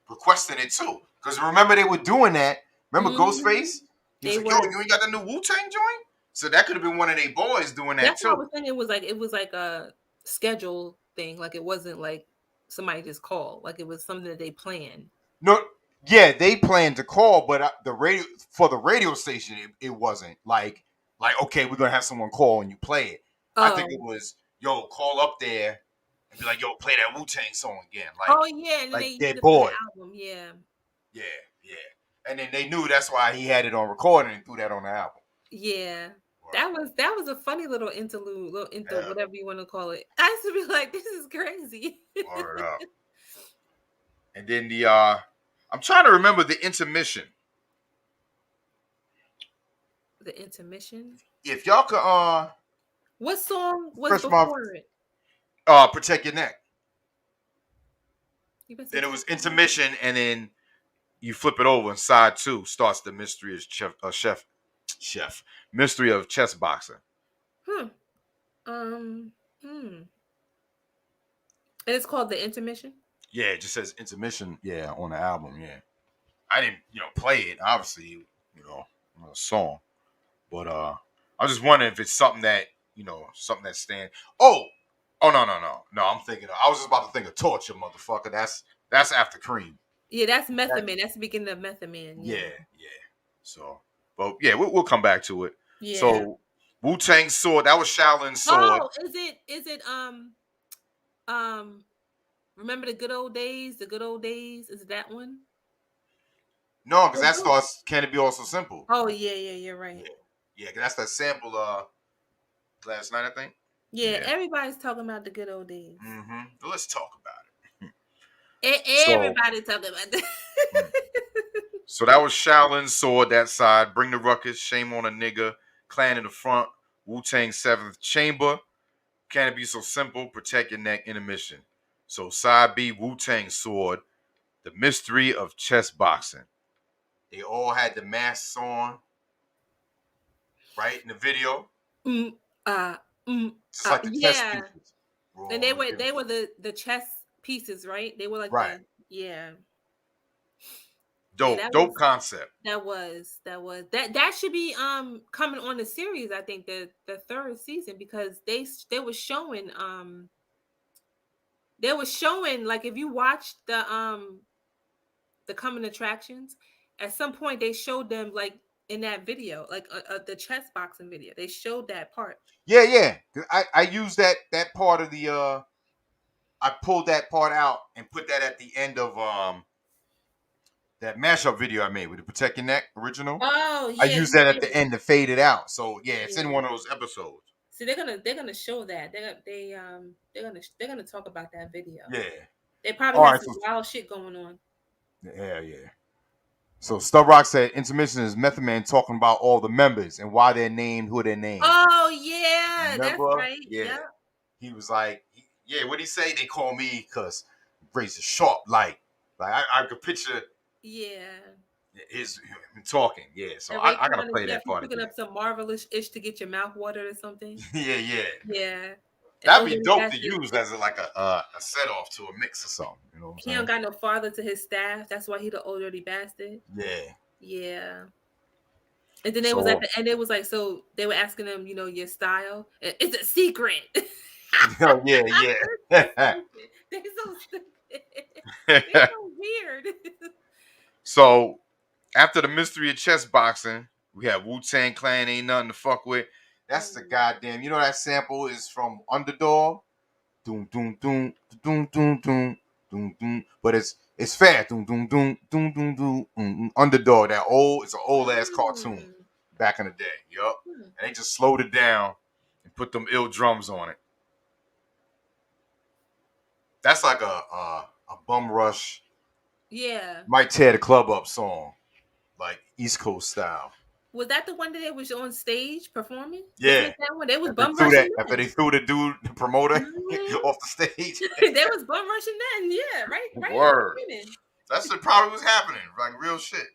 Speaker 1: requesting it too. Because remember they were doing that. Remember Ghostface? He was like, yo, you ain't got the new Wu-Tang joint? So that could have been one of their boys doing that too.
Speaker 2: That's what I was saying. It was like a schedule thing. Like it wasn't like somebody just called. Like it was something that they planned.
Speaker 1: No, yeah, they planned to call, but the radio station, it wasn't like okay, we're gonna have someone call and you play it. I think it was, yo, call up there and be like, "Yo, play that Wu-Tang song again."
Speaker 2: Oh yeah, and then
Speaker 1: like
Speaker 2: they used
Speaker 1: Dead
Speaker 2: it for the
Speaker 1: Boy.
Speaker 2: album. Yeah.
Speaker 1: Yeah, yeah. And then they knew that's why he had it on recording and threw that on the album.
Speaker 2: Yeah.
Speaker 1: Word.
Speaker 2: That was a funny little interlude,
Speaker 1: Yeah.
Speaker 2: whatever you want to call it. I used to be like, this is crazy.
Speaker 1: Word up. And then the I'm trying to remember the intermission.
Speaker 2: The intermission.
Speaker 1: If y'all could
Speaker 2: What song was
Speaker 1: first month
Speaker 2: before it?
Speaker 1: Protect Your Neck.
Speaker 2: You better
Speaker 1: Then
Speaker 2: say
Speaker 1: it was intermission, and then you flip it over, and side 2 starts the mystery of chef mystery of chess boxing.
Speaker 2: Hmm. Hmm. And it's called the intermission.
Speaker 1: Yeah, it just says intermission. Yeah, on the album. Yeah, I didn't play it. Obviously, a song, but I was just wondering if it's something that something that stand. Oh no. I'm thinking. I was just about to think of Torture, motherfucker. That's after Cream.
Speaker 2: Yeah, that's Method Man. That's the beginning of Method Man.
Speaker 1: Yeah. So, but yeah, we'll come back to it.
Speaker 2: Yeah.
Speaker 1: So, Wu-Tang Sword. That was Shaolin's sword.
Speaker 2: Oh, is it remember the good old days? The good old days, is it that one?
Speaker 1: No, because that starts. Can it be also simple?
Speaker 2: Oh yeah, you're right.
Speaker 1: Yeah, because that's that sample. Last night I think.
Speaker 2: Yeah, everybody's talking about the good old days.
Speaker 1: Mm-hmm. Let's talk about it.
Speaker 2: Everybody talking about that.
Speaker 1: So that was Shaolin's sword, that side. Bring the ruckus, shame on a nigga, clan in the front, Wu-Tang 7th chamber. Can it be so simple? Protect your neck, intermission. So side B, Wu-Tang sword, the mystery of chess boxing. They all had the masks on, right, in the video. Just like the chess pieces.
Speaker 2: And they were the chess pieces, right? They were like
Speaker 1: right.
Speaker 2: Dope
Speaker 1: concept.
Speaker 2: That should be coming on the series. I think the third season, because they were showing like, if you watch the coming attractions, at some point they showed them like in that video, like the chess boxing video, they showed that part.
Speaker 1: Yeah. I used that part of the I pulled that part out and put that at the end of that mashup video I made with the Protect Your Neck original.
Speaker 2: Oh yeah.
Speaker 1: I used that at the end to fade it out. So yeah, it's in one of those episodes.
Speaker 2: See, they're gonna show that. They're gonna talk about that video.
Speaker 1: Yeah.
Speaker 2: They probably have some wild shit going on.
Speaker 1: Yeah. So Stub Rock said intermission is Method Man talking about all the members and why they're named, who they're named.
Speaker 2: Oh yeah, that's right.
Speaker 1: Yeah. He was like, what'd he say? They call me because razor sharp, like I could picture.
Speaker 2: Yeah.
Speaker 1: Him talking. Yeah. So I gotta play that part.
Speaker 2: Picking up some marvelous ish to get your mouth watered or something.
Speaker 1: Yeah. That'd be dope to use as like a set off to a mix or something. You know what I'm saying?
Speaker 2: He don't got no father to his staff. That's why he the old dirty bastard. Yeah. And then they was at the end. It was like, so they were asking him, your style. It's a secret.
Speaker 1: Oh yeah.
Speaker 2: They're so stupid. They're so weird.
Speaker 1: So after the mystery of chess boxing, we have Wu-Tang Clan, ain't nothing to fuck with. That's the goddamn. That sample is from Underdog. Doom doom doom doom doom doom doom doom. But it's fair. Doom doom doom doom doom doom. Underdog. It's an old ass cartoon back in the day. Yup. And they just slowed it down and put them ill drums on it. That's like a bum rush.
Speaker 2: Yeah.
Speaker 1: Might tear the club up song, like East Coast style.
Speaker 2: Was that the one that they was on stage performing?
Speaker 1: Yeah.
Speaker 2: That one? They was bum rushing.
Speaker 1: After they threw the dude, the promoter, off the stage.
Speaker 2: They was bum rushing then. Yeah, right.
Speaker 1: Word. That's what probably was happening. Like real shit.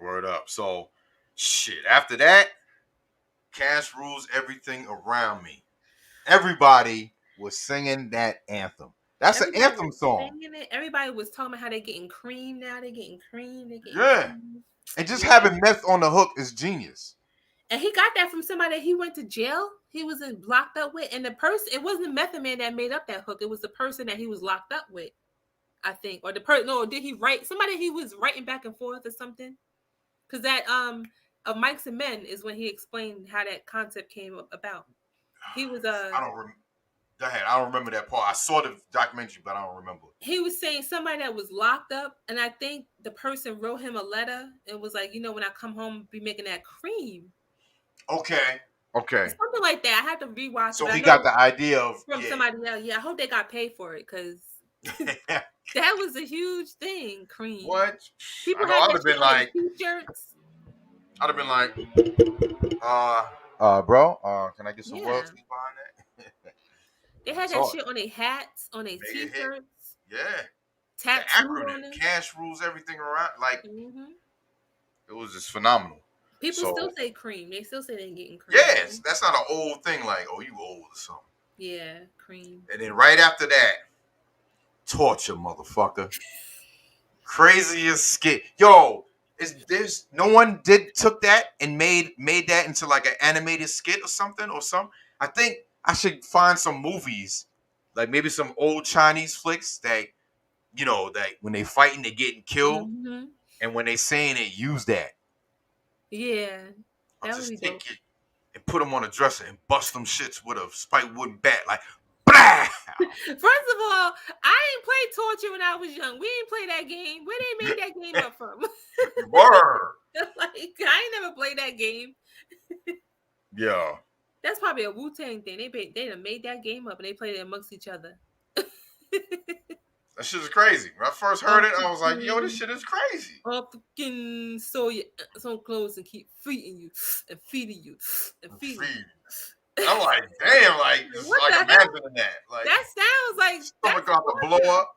Speaker 1: Word up. So, shit. After that, Cash rules everything around me. Everybody was singing that anthem. That's an anthem song.
Speaker 2: Everybody was talking about how they getting cream now. They getting cream.
Speaker 1: Cream. And just having meth on the hook is genius.
Speaker 2: And he got that from somebody that he went to jail. He was locked up with. And the person, it wasn't Method Man that made up that hook. It was the person that he was locked up with, I think. Or the person, no, did he write? Somebody he was writing back and forth or something. Because that, of Mikes and Men is when he explained how that concept came about. He was
Speaker 1: I don't remember. Go ahead. I don't remember that part. I saw the documentary, but I don't remember.
Speaker 2: He was saying somebody that was locked up, and I think the person wrote him a letter and was like, when I come home, be making that cream.
Speaker 1: Okay.
Speaker 2: Something like that. I had to rewatch.
Speaker 1: So he got the idea of
Speaker 2: from somebody else. Yeah, I hope they got paid for it because that was a huge thing. Cream.
Speaker 1: What?
Speaker 2: People had to been
Speaker 1: like
Speaker 2: t-shirts.
Speaker 1: I'd have been like, bro, can I get some royalties behind that?
Speaker 2: They had that shit on their hats, on their t-shirts.
Speaker 1: Yeah.
Speaker 2: Tattoo on them.
Speaker 1: Cash rules everything around. Like, it was just phenomenal.
Speaker 2: People still say cream. They still say they're getting cream.
Speaker 1: Yes, that's not an old thing. Like, oh, you old or something.
Speaker 2: Yeah, cream.
Speaker 1: And then right after that, torture, motherfucker. Craziest skit. Yo, there's no one took that and made that into like an animated skit or something. I think I should find some movies, like maybe some old Chinese flicks that, that when they fighting, they getting killed, and when they saying it, use that.
Speaker 2: Yeah,
Speaker 1: I'll just take it and put them on a dresser and bust them shits with a spiked wooden bat, like, blah!
Speaker 2: First of all, I ain't played torture when I was young. We ain't play that game. Where they made that game up from?
Speaker 1: Word.
Speaker 2: Like, I ain't never played that game.
Speaker 1: Yeah.
Speaker 2: That's probably a Wu-Tang thing. They done made that game up and they played it amongst each other.
Speaker 1: That shit is crazy. When I first heard it, I was like, yo, this shit is crazy.
Speaker 2: I'll fucking sew your some clothes and keep feeding you and feeding you and feeding you.
Speaker 1: I'm like, damn, like, just like imagining that. Like,
Speaker 2: that sounds like
Speaker 1: stomach about to blow up.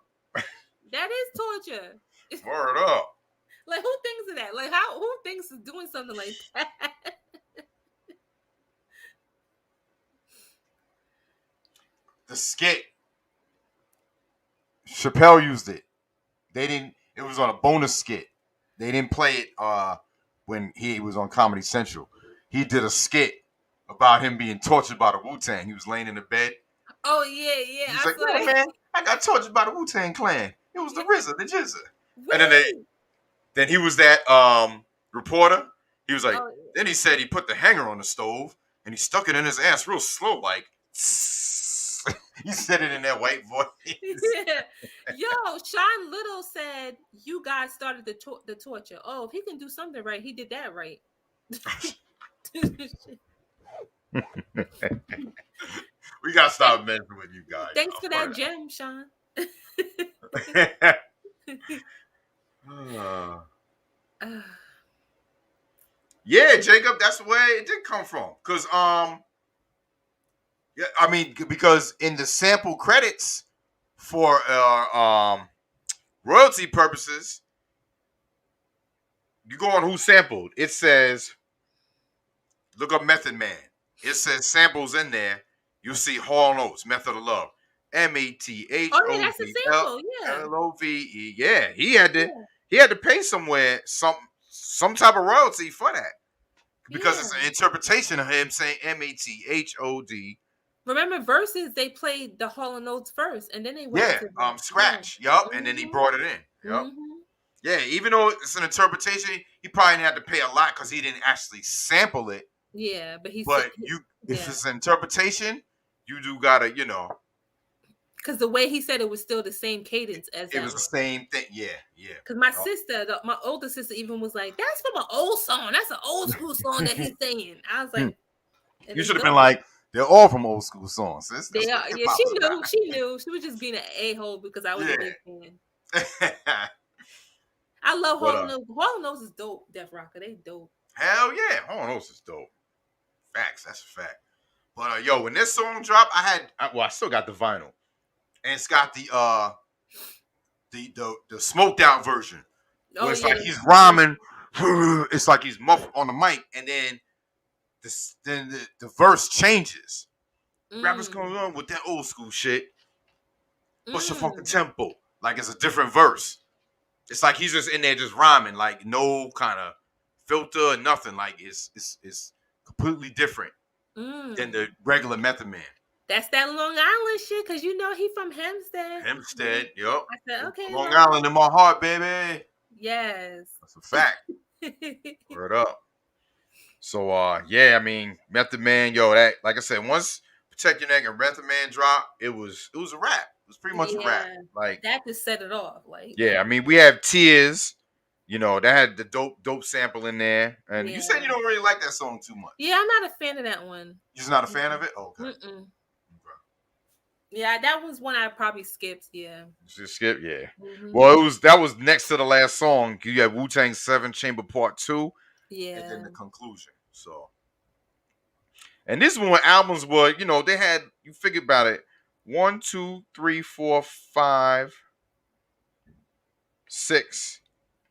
Speaker 2: That is torture.
Speaker 1: Word up.
Speaker 2: Like, who thinks of that? Like, who thinks of doing something like that?
Speaker 1: The skit. Chappelle used it. It was on a bonus skit. They didn't play it when he was on Comedy Central. He did a skit about him being tortured by the Wu-Tang. He was laying in the bed.
Speaker 2: Oh, yeah.
Speaker 1: He's like, yo, man, I got tortured by the Wu-Tang Clan. It was the RZA, the Jizza. And then he was that reporter. He was like, then he said he put the hanger on the stove and he stuck it in his ass real slow, like, he said it in that white voice.
Speaker 2: Yeah. Yo, Sean Little said you guys started the torture. Oh, if he can do something right, he did that right.
Speaker 1: We gotta stop messing with you guys.
Speaker 2: Thanks for that gem, Sean.
Speaker 1: Yeah, Jacob, that's the way it did come from. Cause yeah, I mean, because in the sample credits for royalty purposes, you go on who sampled. It says, look up Method Man. It says samples in there. You'll see Hall Notes, Method of Love. MATHODLOVE.
Speaker 2: Oh, yeah, that's a sample, yeah.
Speaker 1: LOVE. Yeah, he had to pay somewhere some type of royalty for that. Because it's an interpretation of him saying MATHOD.
Speaker 2: Remember, Versus, they played the Hall Notes first, and then they went
Speaker 1: to Scratch. Yup, and then he brought it in. Yup. Yeah, even though it's an interpretation, he probably didn't have to pay a lot because he didn't actually sample it.
Speaker 2: Yeah, but
Speaker 1: if it's an interpretation, you do gotta,
Speaker 2: because the way he said it was still the same cadence as
Speaker 1: it was the same thing. Yeah.
Speaker 2: Because my sister, my older sister, even was like, "That's from an old song. That's an old school song that he's saying." I was like,
Speaker 1: "You should have been like, they're all from old school songs."
Speaker 2: They are. Yeah, she knew. She was just being an a-hole because I was a big fan. I love Hall Notes. Hall Notes is dope. Def Rocker, they dope.
Speaker 1: Hell yeah, Hall Notes is dope. Facts, that's a fact. But yo, when this song dropped, I still got the vinyl. And it's got the smoked out version. Where it's like he's rhyming. It's like he's muffled on the mic, and then the verse changes. Rappers going on with that old school shit. Push the fucking tempo. Like it's a different verse. It's like he's just in there just rhyming, like no kind of filter or nothing. Like it's completely different than the regular Method Man.
Speaker 2: That's that Long Island shit, because he from Hempstead.
Speaker 1: Yup.
Speaker 2: I said, okay.
Speaker 1: Long Island in my heart, baby.
Speaker 2: Yes.
Speaker 1: That's a fact. Word up. So, yeah, I mean, Method Man, yo, that, like I said, once Protect Your Neck and Method Man drop, it was a rap. It was pretty much a rap. Like
Speaker 2: that just set it off. Like
Speaker 1: yeah, I mean we have Tears. That had the dope sample in there. And you said you don't really like that song too much.
Speaker 2: Yeah, I'm not a fan of that one.
Speaker 1: You're just not a fan of it? Okay.
Speaker 2: Okay. Yeah, that was one I probably skipped. Yeah.
Speaker 1: Just skip, yeah. Well, that was next to the last song. You had Wu-Tang 7 Chamber Part 2.
Speaker 2: Yeah.
Speaker 1: And then the conclusion. So. And this one when albums were, they had, you figure about it, 1, 2, 3, 4, 5, 6,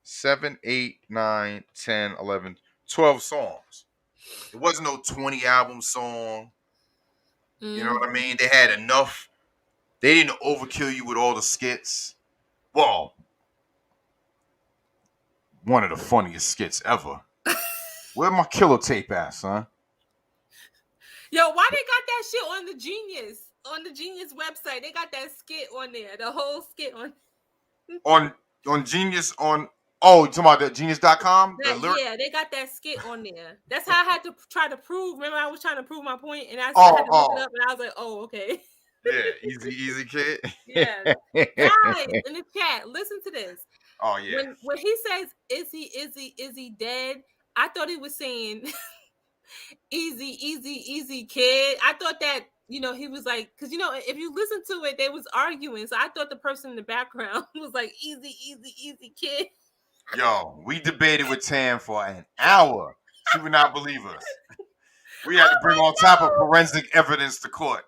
Speaker 1: 7, 8, 9, 10, 11, 12 songs. It wasn't no 20 album song. You know what I mean? They had enough. They didn't overkill you with all the skits. Well, one of the funniest skits ever. Where my killer tape at, son?
Speaker 2: Yo, why they got that shit on the Genius website? They got that skit on there, the whole skit
Speaker 1: on Genius on. Oh, you talking about the Genius.com?
Speaker 2: Yeah, they got that skit on there. That's how I had to try to prove. Remember, I was trying to prove my point, and I had to look it up, and I was like, "Oh, okay."
Speaker 1: Yeah, easy kid.
Speaker 2: Yeah, guys in the chat, listen to this.
Speaker 1: Oh yeah.
Speaker 2: When he says, "Is he dead?" I thought he was saying, "Easy, kid." I thought that he was like, because if you listen to it, they was arguing, so I thought the person in the background was like, "Easy, kid."
Speaker 1: Yo, we debated with Tam for an hour. She would not believe us. We had to bring all type of forensic evidence to court.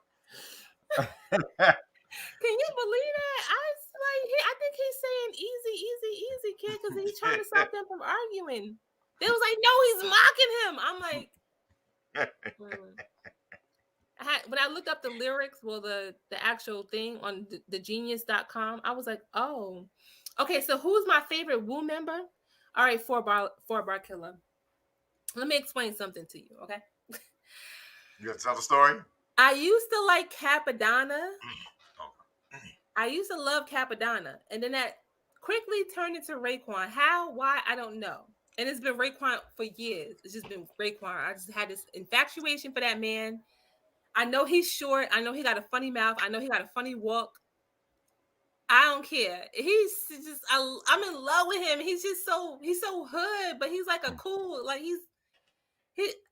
Speaker 2: Can you believe that? I think he's saying easy, kid, because he's trying to stop them from arguing. They was like, no, he's mocking him. I'm like, when I looked up the lyrics, the actual thing on the genius.com, I was like, oh, okay. So who's my favorite Wu member? All right, 4-Bar Killer. Let me explain something to you, okay?
Speaker 1: You got to tell the story?
Speaker 2: I used to like Capadonna. I used to love Capadonna. And then that quickly turned into Raekwon. How? Why? I don't know. And it's been Raekwon for years. It's just been Raekwon. I just had this infatuation for that man. I know he's short. I know he got a funny mouth. I know he got a funny walk. I don't care. He's just, I'm in love with him. He's so hood, but he's like a cool, like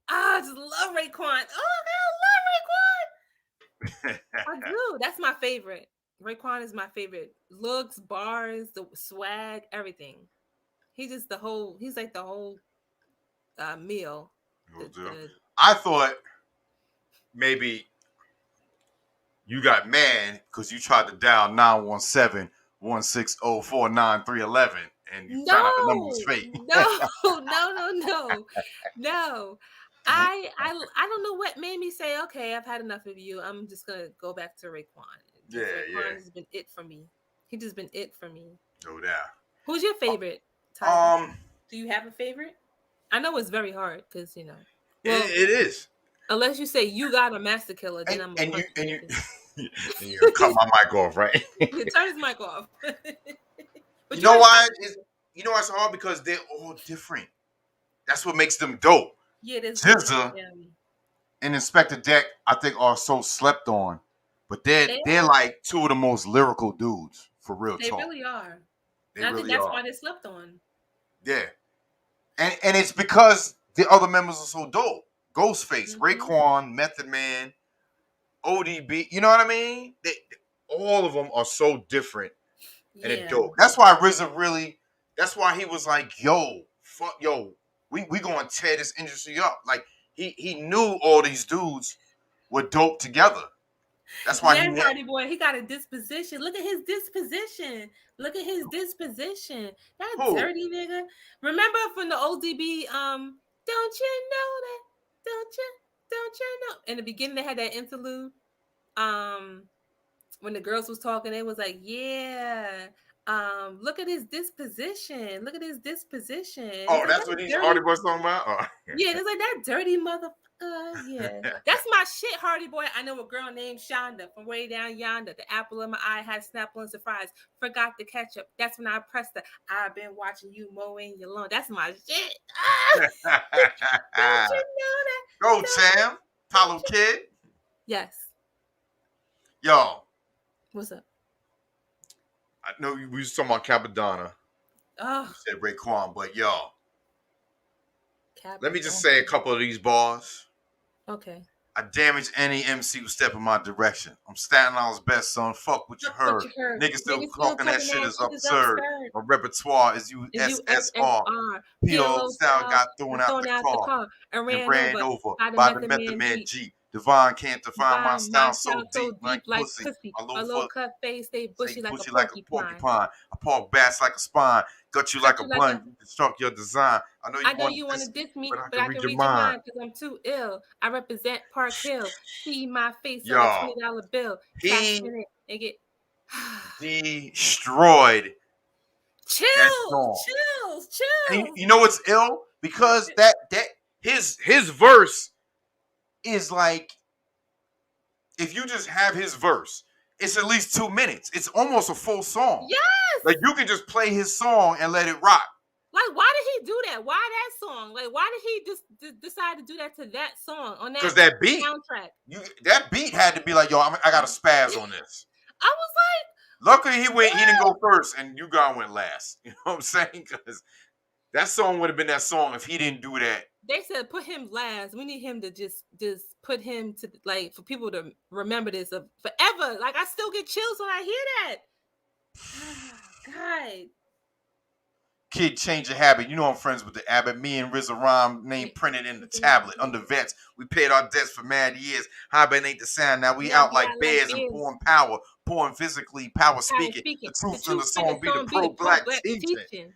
Speaker 2: I just love Raekwon. Oh, I love Raekwon. I do. That's my favorite. Raekwon is my favorite. Looks, bars, the swag, everything. He's like the whole meal.
Speaker 1: I thought maybe you got mad because you tried to dial 917-160-49311 and you found out the number was fake.
Speaker 2: No. I don't know what made me say, okay, I've had enough of you. I'm just gonna go back to Raekwon. Raekwon has been it for me. He just been it for me.
Speaker 1: No doubt.
Speaker 2: Who's your favorite? Do you have a favorite? I know it's very hard because Well,
Speaker 1: it is.
Speaker 2: Unless you say you got a master killer, then I'm.
Speaker 1: And you cut my mic off, right?
Speaker 2: Turn his mic off.
Speaker 1: You know why? It's hard because they're all different. That's what makes them dope.
Speaker 2: Yeah,
Speaker 1: SZA and Inspector Deck, I think, are so slept on, but they're like two of the most lyrical dudes for real.
Speaker 2: They
Speaker 1: talk.
Speaker 2: Really are.
Speaker 1: They
Speaker 2: I
Speaker 1: really
Speaker 2: think that's
Speaker 1: are.
Speaker 2: why they slept on.
Speaker 1: Yeah, and it's because the other members are so dope. Ghostface, Raekwon, Method Man, ODB. You know what I mean? All of them are so different and it's dope. That's why RZA really. That's why he was like, "Yo, fuck, yo, we gonna tear this industry up." Like he knew all these dudes were dope together. That's why
Speaker 2: Party boy, he got a disposition. Look at his disposition. That dirty nigga. Remember from the ODB, don't you know that? Don't you know? In the beginning, they had that interlude. When the girls was talking, they was like, yeah. Look at his disposition. Oh,
Speaker 1: that's what these Hardy Boys talking about? Oh.
Speaker 2: Yeah, it's like that dirty motherfucker. Yeah. That's my shit, Hardy Boy. I know a girl named Shonda from way down yonder. The apple in my eye had Snapple and surprise. Forgot the ketchup. That's when I pressed her. I've been watching you mowing your lawn. That's my shit. Don't you know that?
Speaker 1: Go, Tam. Paulo Kid.
Speaker 2: Yes.
Speaker 1: Yo,
Speaker 2: What's up?
Speaker 1: I know we was talking about Capadonna.
Speaker 2: Oh,
Speaker 1: You said Raekwon, but yo,
Speaker 2: Cap.
Speaker 1: let me just say a couple of these bars.
Speaker 2: Okay.
Speaker 1: I damage any MC who step in my direction. I'm Staten Island's best, son. Fuck what you
Speaker 2: Fuck what
Speaker 1: heard.
Speaker 2: you heard.
Speaker 1: Niggas still
Speaker 2: Niggas still
Speaker 1: talking that
Speaker 2: talking
Speaker 1: shit
Speaker 2: that
Speaker 1: is
Speaker 2: shit is
Speaker 1: absurd.
Speaker 2: absurd.
Speaker 1: My repertoire is
Speaker 2: Is you
Speaker 1: USSR.
Speaker 2: SSR.
Speaker 1: PLO
Speaker 2: PLO
Speaker 1: sound
Speaker 2: style
Speaker 1: got thrown out the car
Speaker 2: and
Speaker 1: and
Speaker 2: ran
Speaker 1: ran
Speaker 2: over
Speaker 1: over
Speaker 2: by the
Speaker 1: by the
Speaker 2: Method
Speaker 1: Method
Speaker 2: Man
Speaker 1: Man
Speaker 2: G.
Speaker 1: G. Divine can't define my
Speaker 2: Find my
Speaker 1: style
Speaker 2: style
Speaker 1: so
Speaker 2: so
Speaker 1: deep
Speaker 2: deep like pussy.
Speaker 1: My
Speaker 2: A
Speaker 1: low
Speaker 2: low
Speaker 1: foot
Speaker 2: cut face, stay
Speaker 1: say
Speaker 2: bushy like a
Speaker 1: bushy like a
Speaker 2: porcupine.
Speaker 1: porcupine. I park bats like a spine. Gut you
Speaker 2: Cut
Speaker 1: like a
Speaker 2: you like a.
Speaker 1: bun. You construct your design. I know
Speaker 2: I
Speaker 1: you
Speaker 2: know
Speaker 1: want
Speaker 2: you want to
Speaker 1: this,
Speaker 2: diss me,
Speaker 1: but I
Speaker 2: but
Speaker 1: can
Speaker 2: I
Speaker 1: read
Speaker 2: can
Speaker 1: your
Speaker 2: read your
Speaker 1: mind.
Speaker 2: mind because I'm too ill. I represent Park Hill. See my face on a
Speaker 1: Yo,
Speaker 2: $20 bill. Tap
Speaker 1: he
Speaker 2: in it and get
Speaker 1: destroyed that
Speaker 2: chills,
Speaker 1: song.
Speaker 2: chills,
Speaker 1: And
Speaker 2: chills.
Speaker 1: you know what's ill? Because that his verse is like, if you just have his verse, it's at least 2 minutes. It's almost a full song.
Speaker 2: Yes.
Speaker 1: Like you can just play his song and let it rock.
Speaker 2: Like, why did he do that? Why that song? Like, why did he just decide to do that to that song on that
Speaker 1: Because that beat,
Speaker 2: soundtrack?
Speaker 1: that beat had to be like, yo, I got a spaz on this.
Speaker 2: I was
Speaker 1: Luckily, he didn't go first, and you guys went last. You know what I'm saying? Because that song would have been that song if he didn't do that.
Speaker 2: They said put him last. We need him to just put him to, like, for people to remember this of forever. Like, I still get chills when I hear that. God.
Speaker 1: Kid, change your habit. You know I'm friends with the Abbott. Me and RZA rhyme name printed in the tablet. Under vets, we paid our debts for mad years. Hibernate the sound. Now we out like bears and pouring power. Pouring physically, power speaking. The truth in the song be the pro-black teaching.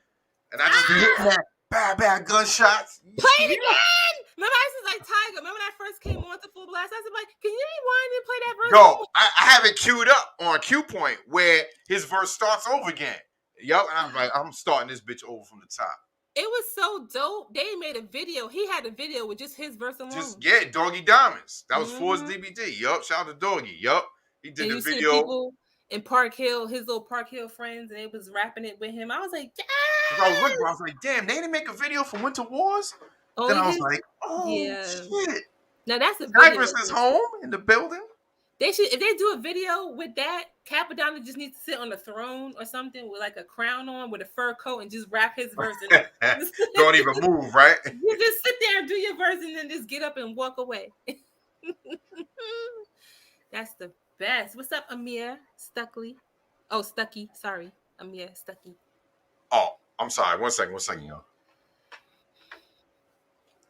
Speaker 1: And I just be hitting that bad gunshots.
Speaker 2: Play it again. Remember, I was like Tiger. Remember when I first came on to Full Blast? I was like, can you rewind and play that verse?
Speaker 1: Yo, I have it queued up on Q Point where his verse starts over again. Yup, and I'm like, I'm starting this bitch over from the top.
Speaker 2: It was so dope. They made a video. He had a video with just his verse alone.
Speaker 1: Doggy Diamonds. That was for his DVD. Yup, shout out to Doggy. Yup, he did the video.
Speaker 2: See people in Park Hill, his little Park Hill friends, and they was rapping it with him. I was like, yes!
Speaker 1: I was like, damn, they didn't make a video for Winter Wars. Then I was like, oh shit.
Speaker 2: Now that's a video.
Speaker 1: Cypress is home in the building.
Speaker 2: They should, if they do a video with that, Capadonna just needs to sit on a throne or something with like a crown on with a fur coat and just rap his verse. And
Speaker 1: don't even move, right?
Speaker 2: You just sit there and do your verse and then just get up and walk away. That's the best. What's up, Amir Stuckley? Oh, Stucky. Sorry, Amir Stucky.
Speaker 1: Oh, I'm sorry. One second, y'all.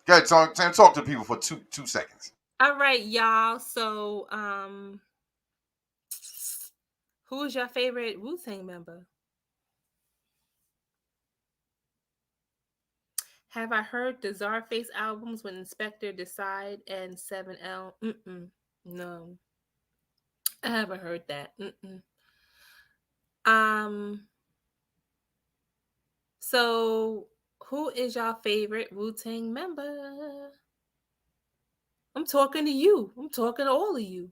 Speaker 1: Go ahead, talk to people for two seconds.
Speaker 2: All right, y'all. So, who is your favorite Wu-Tang member? Have I heard the Czarface albums when Inspector Decide and 7L? No. I haven't heard that. So who is your favorite Wu-Tang member? I'm talking to you. I'm talking to all of you.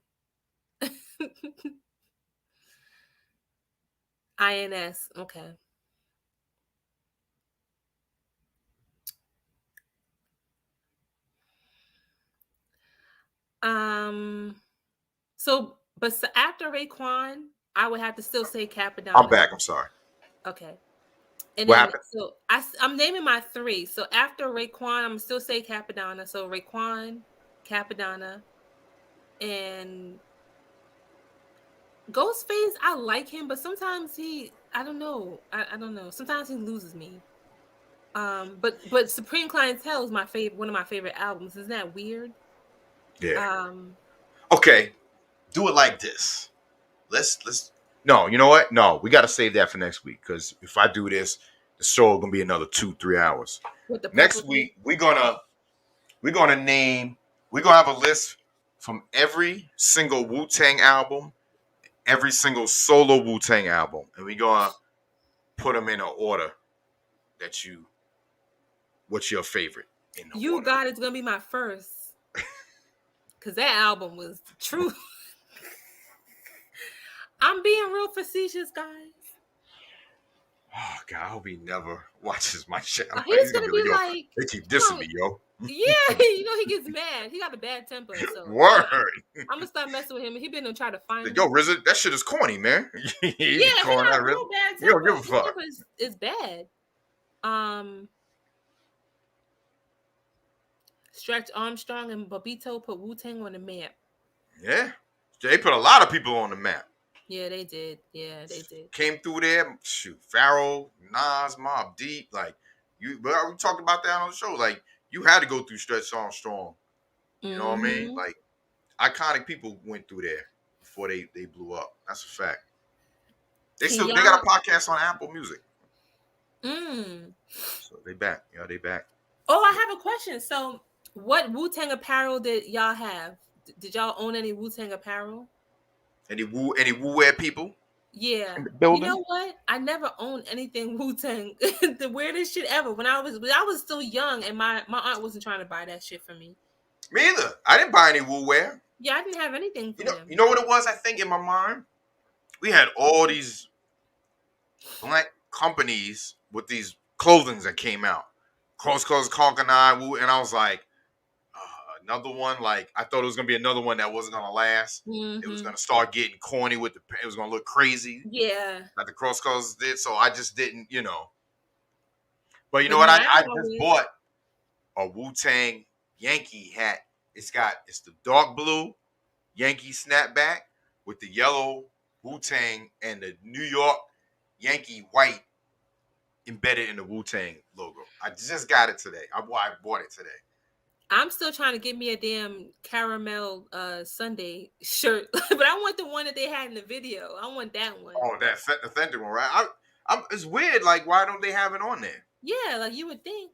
Speaker 2: INS. Okay. So after Raekwon, I would have to still say Capadonna.
Speaker 1: I'm back. I'm sorry.
Speaker 2: Okay. And
Speaker 1: what
Speaker 2: then,
Speaker 1: happened?
Speaker 2: So I'm naming my three. So after Raekwon, I'm still say Capadonna. So Raekwon, Capadonna, and Ghostface. I like him, but sometimes I don't know. I don't know. Sometimes he loses me. But Supreme Clientele is one of my favorite albums. Isn't that weird?
Speaker 1: Yeah. Okay. Do it like this. Let's. No, you know what? No, we got to save that for next week because if I do this, the show is gonna be another 2-3 hours. Next week we're gonna have a list from every single Wu-Tang album, every single solo Wu-Tang album, and we're gonna put them in an order that you. What's your favorite?
Speaker 2: You Got It's gonna be my first, cause that album was the truth. I'm being real facetious, guys.
Speaker 1: Oh God, I hope he never watches my shit.
Speaker 2: He's gonna be like,
Speaker 1: they keep dissing me, yo.
Speaker 2: Yeah, you know he gets mad. He got a bad temper, so
Speaker 1: Word.
Speaker 2: I'm gonna start messing with him. He been to try to find
Speaker 1: Like,
Speaker 2: me.
Speaker 1: yo, RZA, that shit is corny, man. You be
Speaker 2: Yeah, he
Speaker 1: calling
Speaker 2: got
Speaker 1: that
Speaker 2: a
Speaker 1: RZA.
Speaker 2: real bad
Speaker 1: We don't
Speaker 2: temper.
Speaker 1: give a
Speaker 2: His
Speaker 1: fuck.
Speaker 2: temper is bad. Stretch Armstrong and Bobito put Wu-Tang on the map.
Speaker 1: Yeah. They put a lot of people on the map.
Speaker 2: Yeah, they did. Yeah, they did.
Speaker 1: Came through there. Shoot, Pharaoh, Nas, Mobb Deep. Like, we talked about that on the show. Like, you had to go through Stretch Armstrong. You know what I mean?
Speaker 2: Mm-hmm.
Speaker 1: Like, iconic people went through there before they blew up. That's a fact. They
Speaker 2: Can
Speaker 1: got
Speaker 2: y'all?
Speaker 1: a podcast on Apple Music.
Speaker 2: Mm.
Speaker 1: So they back. Yeah, they back.
Speaker 2: Oh, I have a question. So, what Wu-Tang apparel did y'all have? Did y'all own any Wu-Tang apparel?
Speaker 1: Any Wu wear people
Speaker 2: Yeah.
Speaker 1: in the
Speaker 2: You
Speaker 1: building?
Speaker 2: know what? I never owned anything Wu-Tang. The weirdest shit ever. When I was still young and my aunt wasn't trying to buy that shit for me.
Speaker 1: Me either. I didn't buy any Wu wear.
Speaker 2: Yeah, I didn't have anything for them.
Speaker 1: You know what it was? I think in my mind, we had all these black companies with these clothings that came out. Cross Colors, Conquer Nine, Wu, and I was like, another one. Like, I thought it was gonna be another one that wasn't gonna last. It was
Speaker 2: Mm-hmm.
Speaker 1: gonna start getting corny with it was gonna look crazy,
Speaker 2: Yeah.
Speaker 1: like the Cross Colors did. So I just didn't, But you know
Speaker 2: But
Speaker 1: what?
Speaker 2: no,
Speaker 1: I
Speaker 2: I
Speaker 1: just
Speaker 2: always.
Speaker 1: bought a Wu-Tang Yankee hat. It's the dark blue Yankee snapback with the yellow Wu-Tang and the New York Yankee white embedded in the Wu-Tang logo. I just got it today. I bought it today.
Speaker 2: I'm still trying to get me a damn caramel Sunday shirt, but I want the one that they had in the video. I want that one.
Speaker 1: Oh, that authentic one, right? It's weird. Like, why don't they have it on there?
Speaker 2: Yeah, like you would think.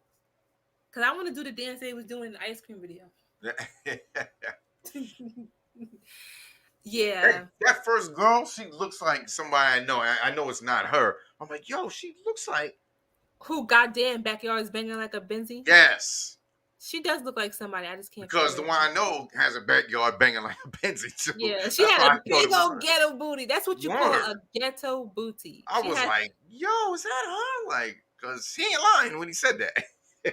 Speaker 2: Cause I want to do the dance they was doing in the ice cream video. Yeah.
Speaker 1: That first girl, she looks like somebody I know. I know it's not her. I'm like, yo, she looks like.
Speaker 2: Who goddamn backyard is banging like a Benzie?
Speaker 1: Yes.
Speaker 2: She does look like somebody. I just can't.
Speaker 1: Because the one I know has a backyard banging like a Benzie too.
Speaker 2: Yeah, she
Speaker 1: That's why
Speaker 2: had
Speaker 1: I
Speaker 2: a
Speaker 1: thought it
Speaker 2: big
Speaker 1: was
Speaker 2: old
Speaker 1: her.
Speaker 2: ghetto booty. That's what you call a ghetto booty.
Speaker 1: I
Speaker 2: She
Speaker 1: was
Speaker 2: had,
Speaker 1: like, yo, is that her? Like, because he ain't lying when he said that.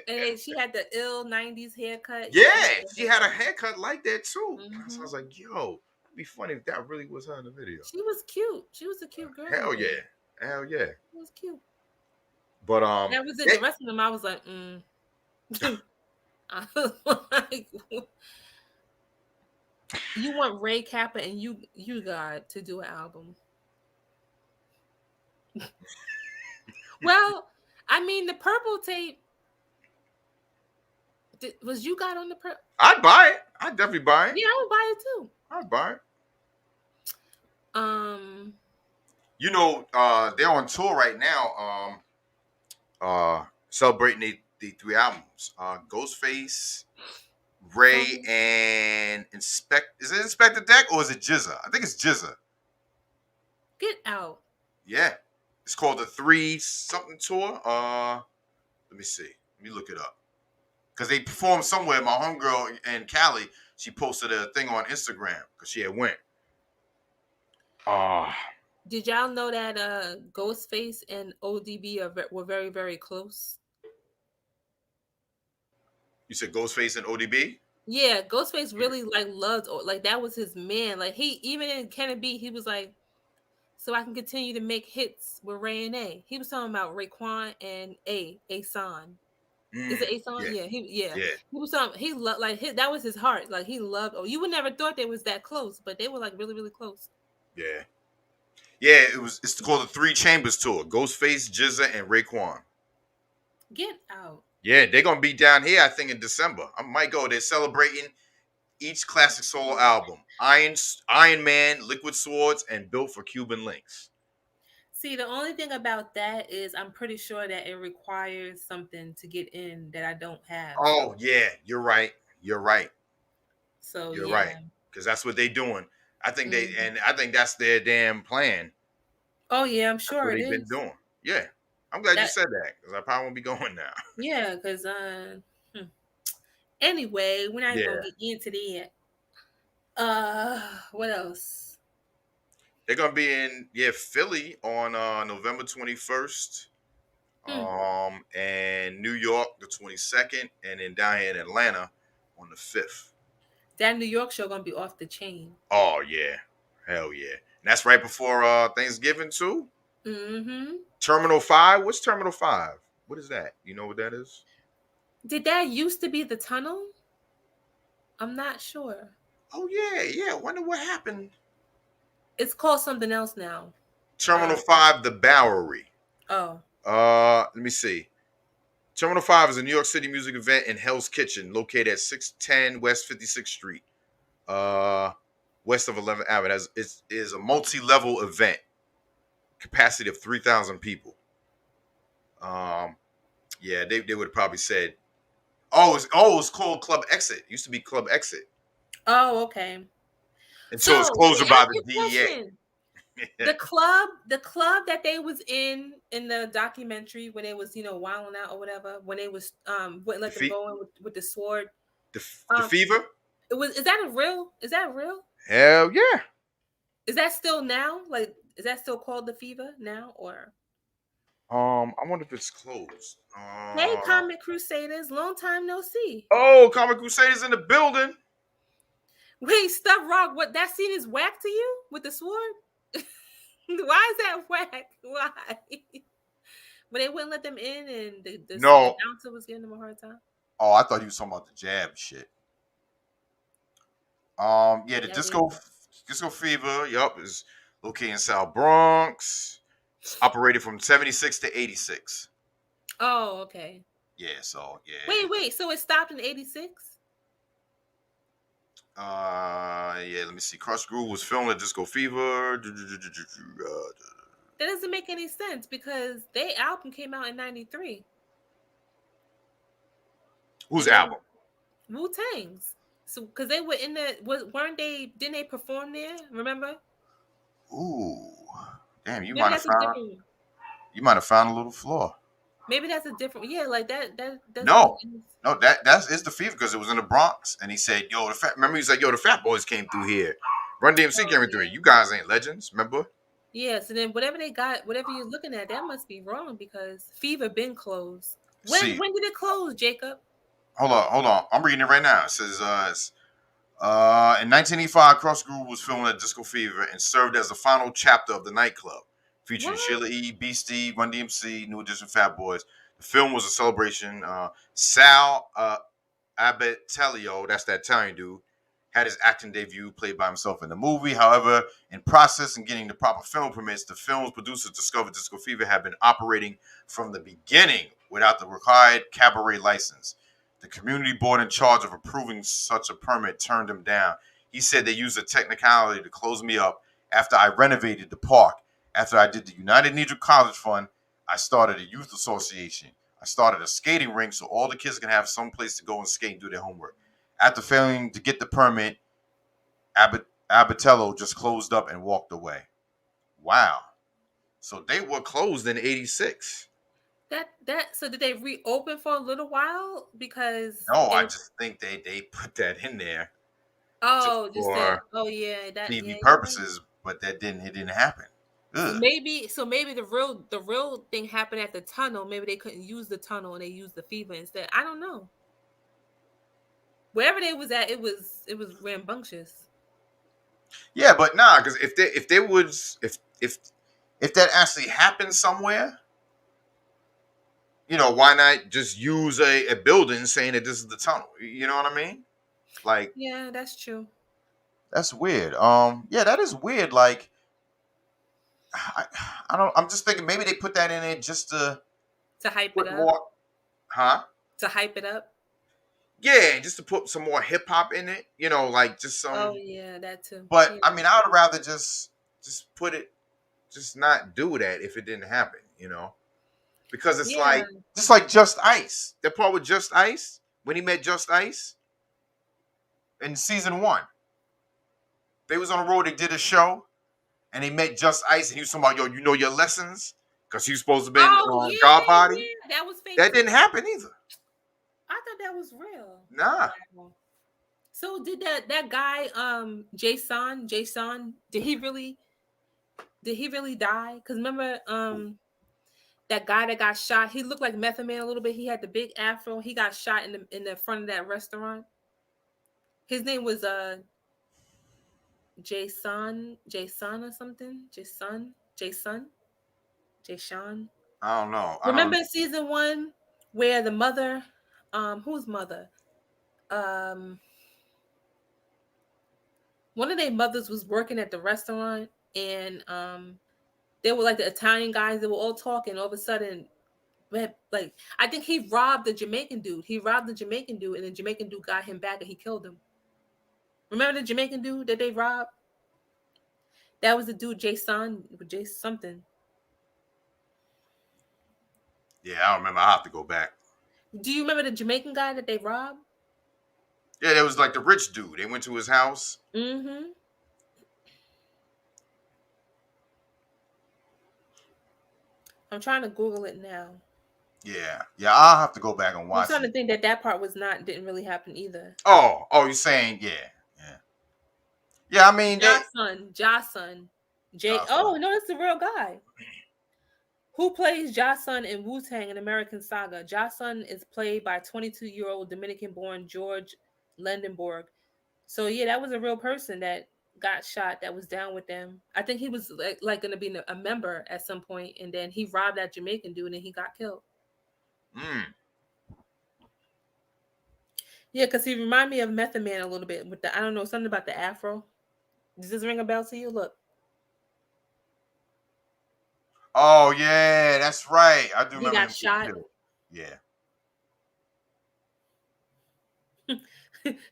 Speaker 2: and she had the ill '90s haircut.
Speaker 1: Yeah, she had a haircut like that too.
Speaker 2: Mm-hmm.
Speaker 1: So I was like, yo, it'd be funny if that really was her in the video.
Speaker 2: She was cute. She was a cute girl.
Speaker 1: Hell yeah. Hell yeah.
Speaker 2: She was cute.
Speaker 1: But
Speaker 2: That was it. The rest of them, I was like, I was like, you want Ray Kappa and you God to do an album. Well, I mean, the purple tape. Was you God on the purple?
Speaker 1: I'd buy it. I'd definitely buy it.
Speaker 2: Yeah, I would buy it too.
Speaker 1: I'd buy it. They're on tour right now. Celebrating the 3 albums. Ghostface, Ray, and Inspect. Is it Inspector Deck or is it Jizza? I think it's Jizza.
Speaker 2: Get out.
Speaker 1: Yeah, it's called the 3 something tour. Let me see. Let me look it up. Because they performed somewhere. My homegirl in Cali, she posted a thing on Instagram because she had went.
Speaker 2: Did y'all know that Ghostface and ODB were very, very close?
Speaker 1: You said Ghostface and ODB?
Speaker 2: Yeah, Ghostface really loved, that was his man. Like, he, even in Can It Be, he was like, so I can continue to make hits with Ray and A. He was talking about Raekwon and Asan. Is it Asan? Yeah. He was talking. He loved that was his heart. Like, he loved. Oh, you would never thought they was that close, but they were like really, really close.
Speaker 1: Yeah. It's called the 3 Chambers tour. Ghostface, Jizza, and Raekwon.
Speaker 2: Get out.
Speaker 1: Yeah, they're gonna be down here, I think, in December. I might go. They're celebrating each classic solo album: Iron Man, Liquid Swords, and Built for Cuban Links.
Speaker 2: See, the only thing about that is I'm pretty sure that it requires something to get in that I don't have.
Speaker 1: Oh yeah, you're right.
Speaker 2: So
Speaker 1: you're right, because that's what they're doing. I think I think that's their damn plan.
Speaker 2: Oh yeah, I'm sure
Speaker 1: they've been doing. Yeah, I'm glad you said that because I probably won't be going now.
Speaker 2: Yeah, because anyway, we're not gonna get into that. What else?
Speaker 1: They're gonna be in Philly on November 21st. And New York the 22nd, and then down here in Atlanta on the 5th.
Speaker 2: That New York show gonna be off the chain.
Speaker 1: Oh yeah, hell yeah! And that's right before Thanksgiving too.
Speaker 2: Mm-hmm.
Speaker 1: Terminal 5. What's Terminal 5? What is that? You know what that is?
Speaker 2: Did that used to be the tunnel? I'm not sure.
Speaker 1: Oh yeah. I wonder what happened.
Speaker 2: It's called something else now.
Speaker 1: Terminal 5, the Bowery.
Speaker 2: Oh.
Speaker 1: Let me see. Terminal 5 is a New York City music event in Hell's Kitchen, located at 610 West 56th Street, west of 11th Avenue. It is a multi-level event, capacity of 3,000 people. Yeah, they would have probably said, it's called Club Exit. It used to be Club Exit.
Speaker 2: Oh, okay.
Speaker 1: Until it's closed by the DEA.
Speaker 2: The club that they was in the documentary when they was wilding out or whatever, when they was wouldn't let them go in with the sword.
Speaker 1: The Fever.
Speaker 2: Is that real?
Speaker 1: Hell yeah.
Speaker 2: Is that still now? Like, is that still called the Fever now, or?
Speaker 1: I wonder if it's closed.
Speaker 2: Hey, Comic Crusaders, long time no see.
Speaker 1: Oh, Comic Crusaders in the building.
Speaker 2: Wait, Stuff Rock, what, that scene is whack to you with the sword? Why is that whack? Why? But they wouldn't let them in, and the announcer was giving them a hard time.
Speaker 1: Oh, I thought he was talking about the jab shit. The Disco Fever, is located in South Bronx. It's operated from 76 to 86.
Speaker 2: Oh, okay.
Speaker 1: Yeah, so yeah.
Speaker 2: Wait, so it stopped in 86?
Speaker 1: Let me see. Crush Groove was filmed at Disco Fever.
Speaker 2: That doesn't make any sense because their album came out in 93.
Speaker 1: Whose album?
Speaker 2: Wu-Tang's. So, because they were in the, didn't they perform there? Remember?
Speaker 1: Ooh, damn! You
Speaker 2: Maybe
Speaker 1: might have found a little flaw.
Speaker 2: Maybe that's a different. Yeah, like that.
Speaker 1: No, that's the Fever because it was in the Bronx, and he said, "Yo, remember he said, yo, the Fat Boys came through here. Run DMC came through here. You guys ain't legends, remember?"
Speaker 2: Yeah. So then, whatever you're looking at, that must be wrong because Fever been closed. When did it close, Jacob?
Speaker 1: Hold on. I'm reading it right now. It says, in 1985, Cross Groove was filmed at Disco Fever and served as the final chapter of the nightclub, featuring Sheila E., Beastie, Run DMC, New Edition, Fat Boys. The film was a celebration. Sal Abatelio, that's that Italian dude, had his acting debut, played by himself in the movie. However, in process and getting the proper film permits, the film's producers discovered Disco Fever had been operating from the beginning without the required cabaret license. The community board in charge of approving such a permit turned him down. He said they used a technicality to close me up after I renovated the park. After I did the United Negro College Fund, I started a youth association. I started a skating rink so all the kids can have some place to go and skate and do their homework. After failing to get the permit, Abatello just closed up and walked away. Wow. So they were closed in 86.
Speaker 2: So did they reopen for a little while? Because
Speaker 1: I just think they put that in there.
Speaker 2: Oh,
Speaker 1: for TV purposes, but it didn't happen.
Speaker 2: So maybe the real thing happened at the tunnel. Maybe they couldn't use the tunnel and they used the Fever instead. I don't know. Wherever they was at, it was rambunctious.
Speaker 1: Yeah, but nah, because if that actually happened somewhere, why not just use a building saying that this is the tunnel? You know what I mean? Like,
Speaker 2: yeah, that's true.
Speaker 1: That's weird. That is weird. Like, I don't. I'm just thinking maybe they put that in there just to
Speaker 2: hype it up.
Speaker 1: More, huh?
Speaker 2: To hype it up.
Speaker 1: Yeah, just to put some more hip hop in it. Like just some.
Speaker 2: Oh yeah, that too.
Speaker 1: But
Speaker 2: yeah.
Speaker 1: I mean, I would rather just put it, just not do that if it didn't happen. Because it's like Just Ice. That part with Just Ice when he met Just Ice in season 1. They was on the road. They did a show, and they met Just Ice, and he was talking about, yo, you know your lessons, because he was supposed to be God Body.
Speaker 2: Yeah, that was fake.
Speaker 1: That didn't happen either.
Speaker 2: I thought that was real.
Speaker 1: Nah.
Speaker 2: So did that guy Jason? Did he really die? Because remember that guy that got shot. He looked like Method Man a little bit. He had the big afro. He got shot in the front of that restaurant. His name was Jason or something. Jason.
Speaker 1: I don't know.
Speaker 2: Remember season 1 where the mother, whose mother? One of their mothers was working at the restaurant, and they were like the Italian guys. They were all talking. All of a sudden, like I think he robbed the Jamaican dude. And the Jamaican dude got him back, and he killed him. Remember the Jamaican dude that they robbed? That was the dude, Jason something.
Speaker 1: Yeah, I don't remember. I have to go back.
Speaker 2: Do you remember the Jamaican guy that they robbed?
Speaker 1: Yeah, that was like the rich dude. They went to his house.
Speaker 2: Mm-hmm. I'm trying to Google it now.
Speaker 1: Yeah, I'll have to go back and watch.
Speaker 2: I'm trying to think that part didn't really happen either.
Speaker 1: Oh, you're saying yeah. I mean,
Speaker 2: Jason. Oh no, that's the real guy. Who plays Jason in Wu-Tang in American Saga? Jason is played by 22-year-old Dominican-born George Lendenborg. So yeah, that was a real person that got shot. That was down with them. I think he was like going to be a member at some point, and then he robbed that Jamaican dude, and he got killed. Yeah, because he reminded me of Method Man a little bit with the, I don't know, something about the afro. Does this ring a bell to you? Look.
Speaker 1: Oh yeah, that's right. I do remember
Speaker 2: He got shot.
Speaker 1: Yeah.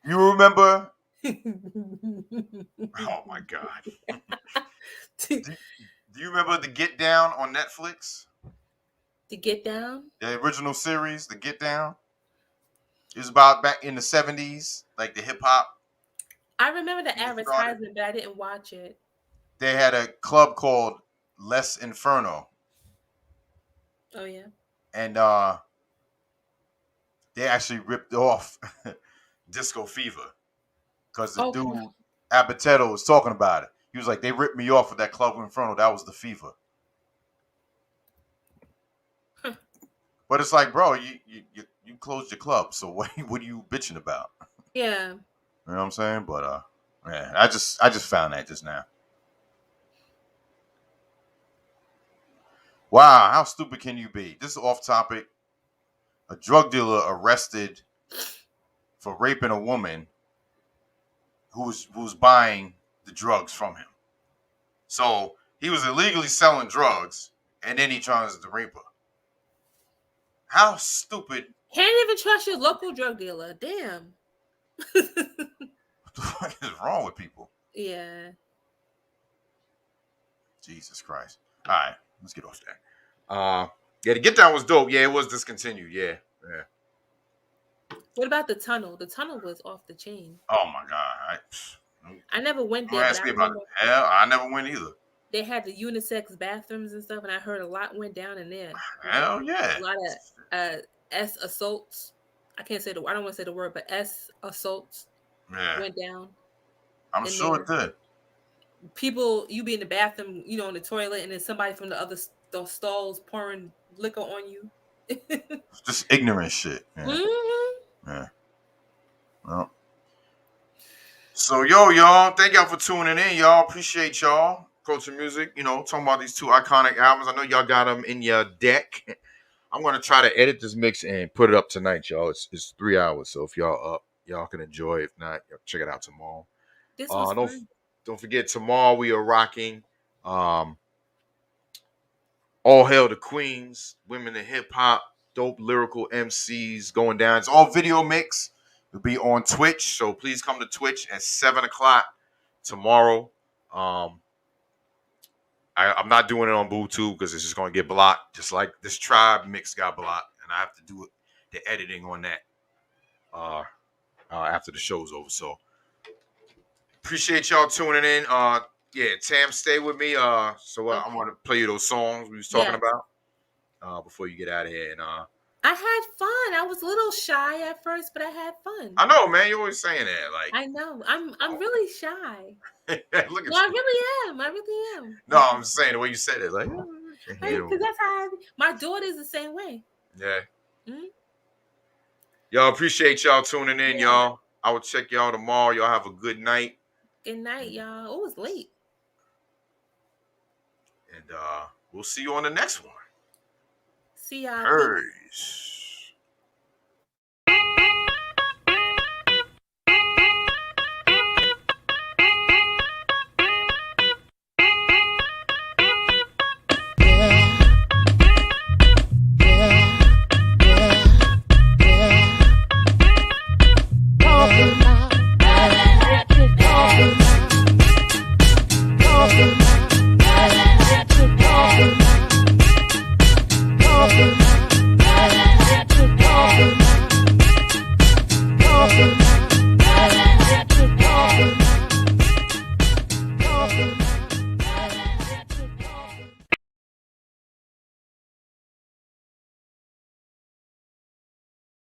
Speaker 1: You remember? Oh my God. Do you remember The Get Down on Netflix?
Speaker 2: The Get Down?
Speaker 1: The original series, The Get Down. It was about back in the 70s, like the hip hop.
Speaker 2: I remember the advertisement, but I didn't watch it.
Speaker 1: They had a club called Les Inferno.
Speaker 2: Oh yeah.
Speaker 1: And they actually ripped off Disco Fever because the dude Apparel was talking about it. He was like, they ripped me off with that Club Inferno. That was the Fever. Huh. But it's like, bro, you closed your club, so what are you bitching about?
Speaker 2: Yeah.
Speaker 1: You know what I'm saying? But yeah, I just found that just now. Wow, how stupid can you be? This is off topic. A drug dealer arrested for raping a woman who was buying the drugs from him. So he was illegally selling drugs, and then he tries to rape her. How stupid!
Speaker 2: Can't even trust your local drug dealer. Damn.
Speaker 1: What the fuck is wrong with people?
Speaker 2: Yeah.
Speaker 1: Jesus Christ! All right, let's get off that. Yeah, the Get Down was dope. Yeah, it was discontinued. Yeah.
Speaker 2: What about the tunnel? The tunnel was off the chain.
Speaker 1: Oh my God!
Speaker 2: I never went there.
Speaker 1: Don't ask me about it. Hell, I never went either.
Speaker 2: They had the unisex bathrooms and stuff, and I heard a lot went down in there.
Speaker 1: Hell yeah!
Speaker 2: A lot of S assaults. I can't say I don't want to say the word, but S assaults went down.
Speaker 1: I'm sure it did.
Speaker 2: People, you be in the bathroom, in the toilet, and then somebody from those stalls pouring liquor on you.
Speaker 1: Just ignorant shit. Yeah.
Speaker 2: Mm-hmm.
Speaker 1: Yeah. Well. So y'all, thank y'all for tuning in. Y'all appreciate y'all. Culture Music, talking about these two iconic albums. I know y'all got them in your deck. I'm gonna try to edit this mix and put it up tonight, y'all. It's 3 hours, so if y'all up, y'all can enjoy it. If not, check it out tomorrow.
Speaker 2: This was fun.
Speaker 1: Don't forget, tomorrow we are rocking All Hail the Queens, Women in Hip Hop, dope lyrical MCs going down. It's all video mix. It'll be on Twitch, so please come to Twitch at 7 o'clock tomorrow. I'm not doing it on BooTube because it's just going to get blocked, just like this Tribe mix got blocked, and I have to do the editing on that after the show's over. So appreciate y'all tuning in. Yeah, Tam, stay with me. So I'm going to play you those songs we was talking about before you get out of here. And
Speaker 2: I had fun. I was a little shy at first, but I had fun.
Speaker 1: I know, man. You're always saying that. Like,
Speaker 2: I know. I'm really shy.
Speaker 1: Look at you.
Speaker 2: I really am.
Speaker 1: No, I'm saying the way you said it. Like,
Speaker 2: Because that's how my daughter's the same way.
Speaker 1: Yeah.
Speaker 2: Mhm.
Speaker 1: Y'all appreciate y'all tuning in,
Speaker 2: Yeah.
Speaker 1: y'all. I will check y'all tomorrow. Y'all have a good night.
Speaker 2: Good night, y'all. Oh, it's late.
Speaker 1: And we'll see you on the next one.
Speaker 2: See y'all.
Speaker 1: Peace.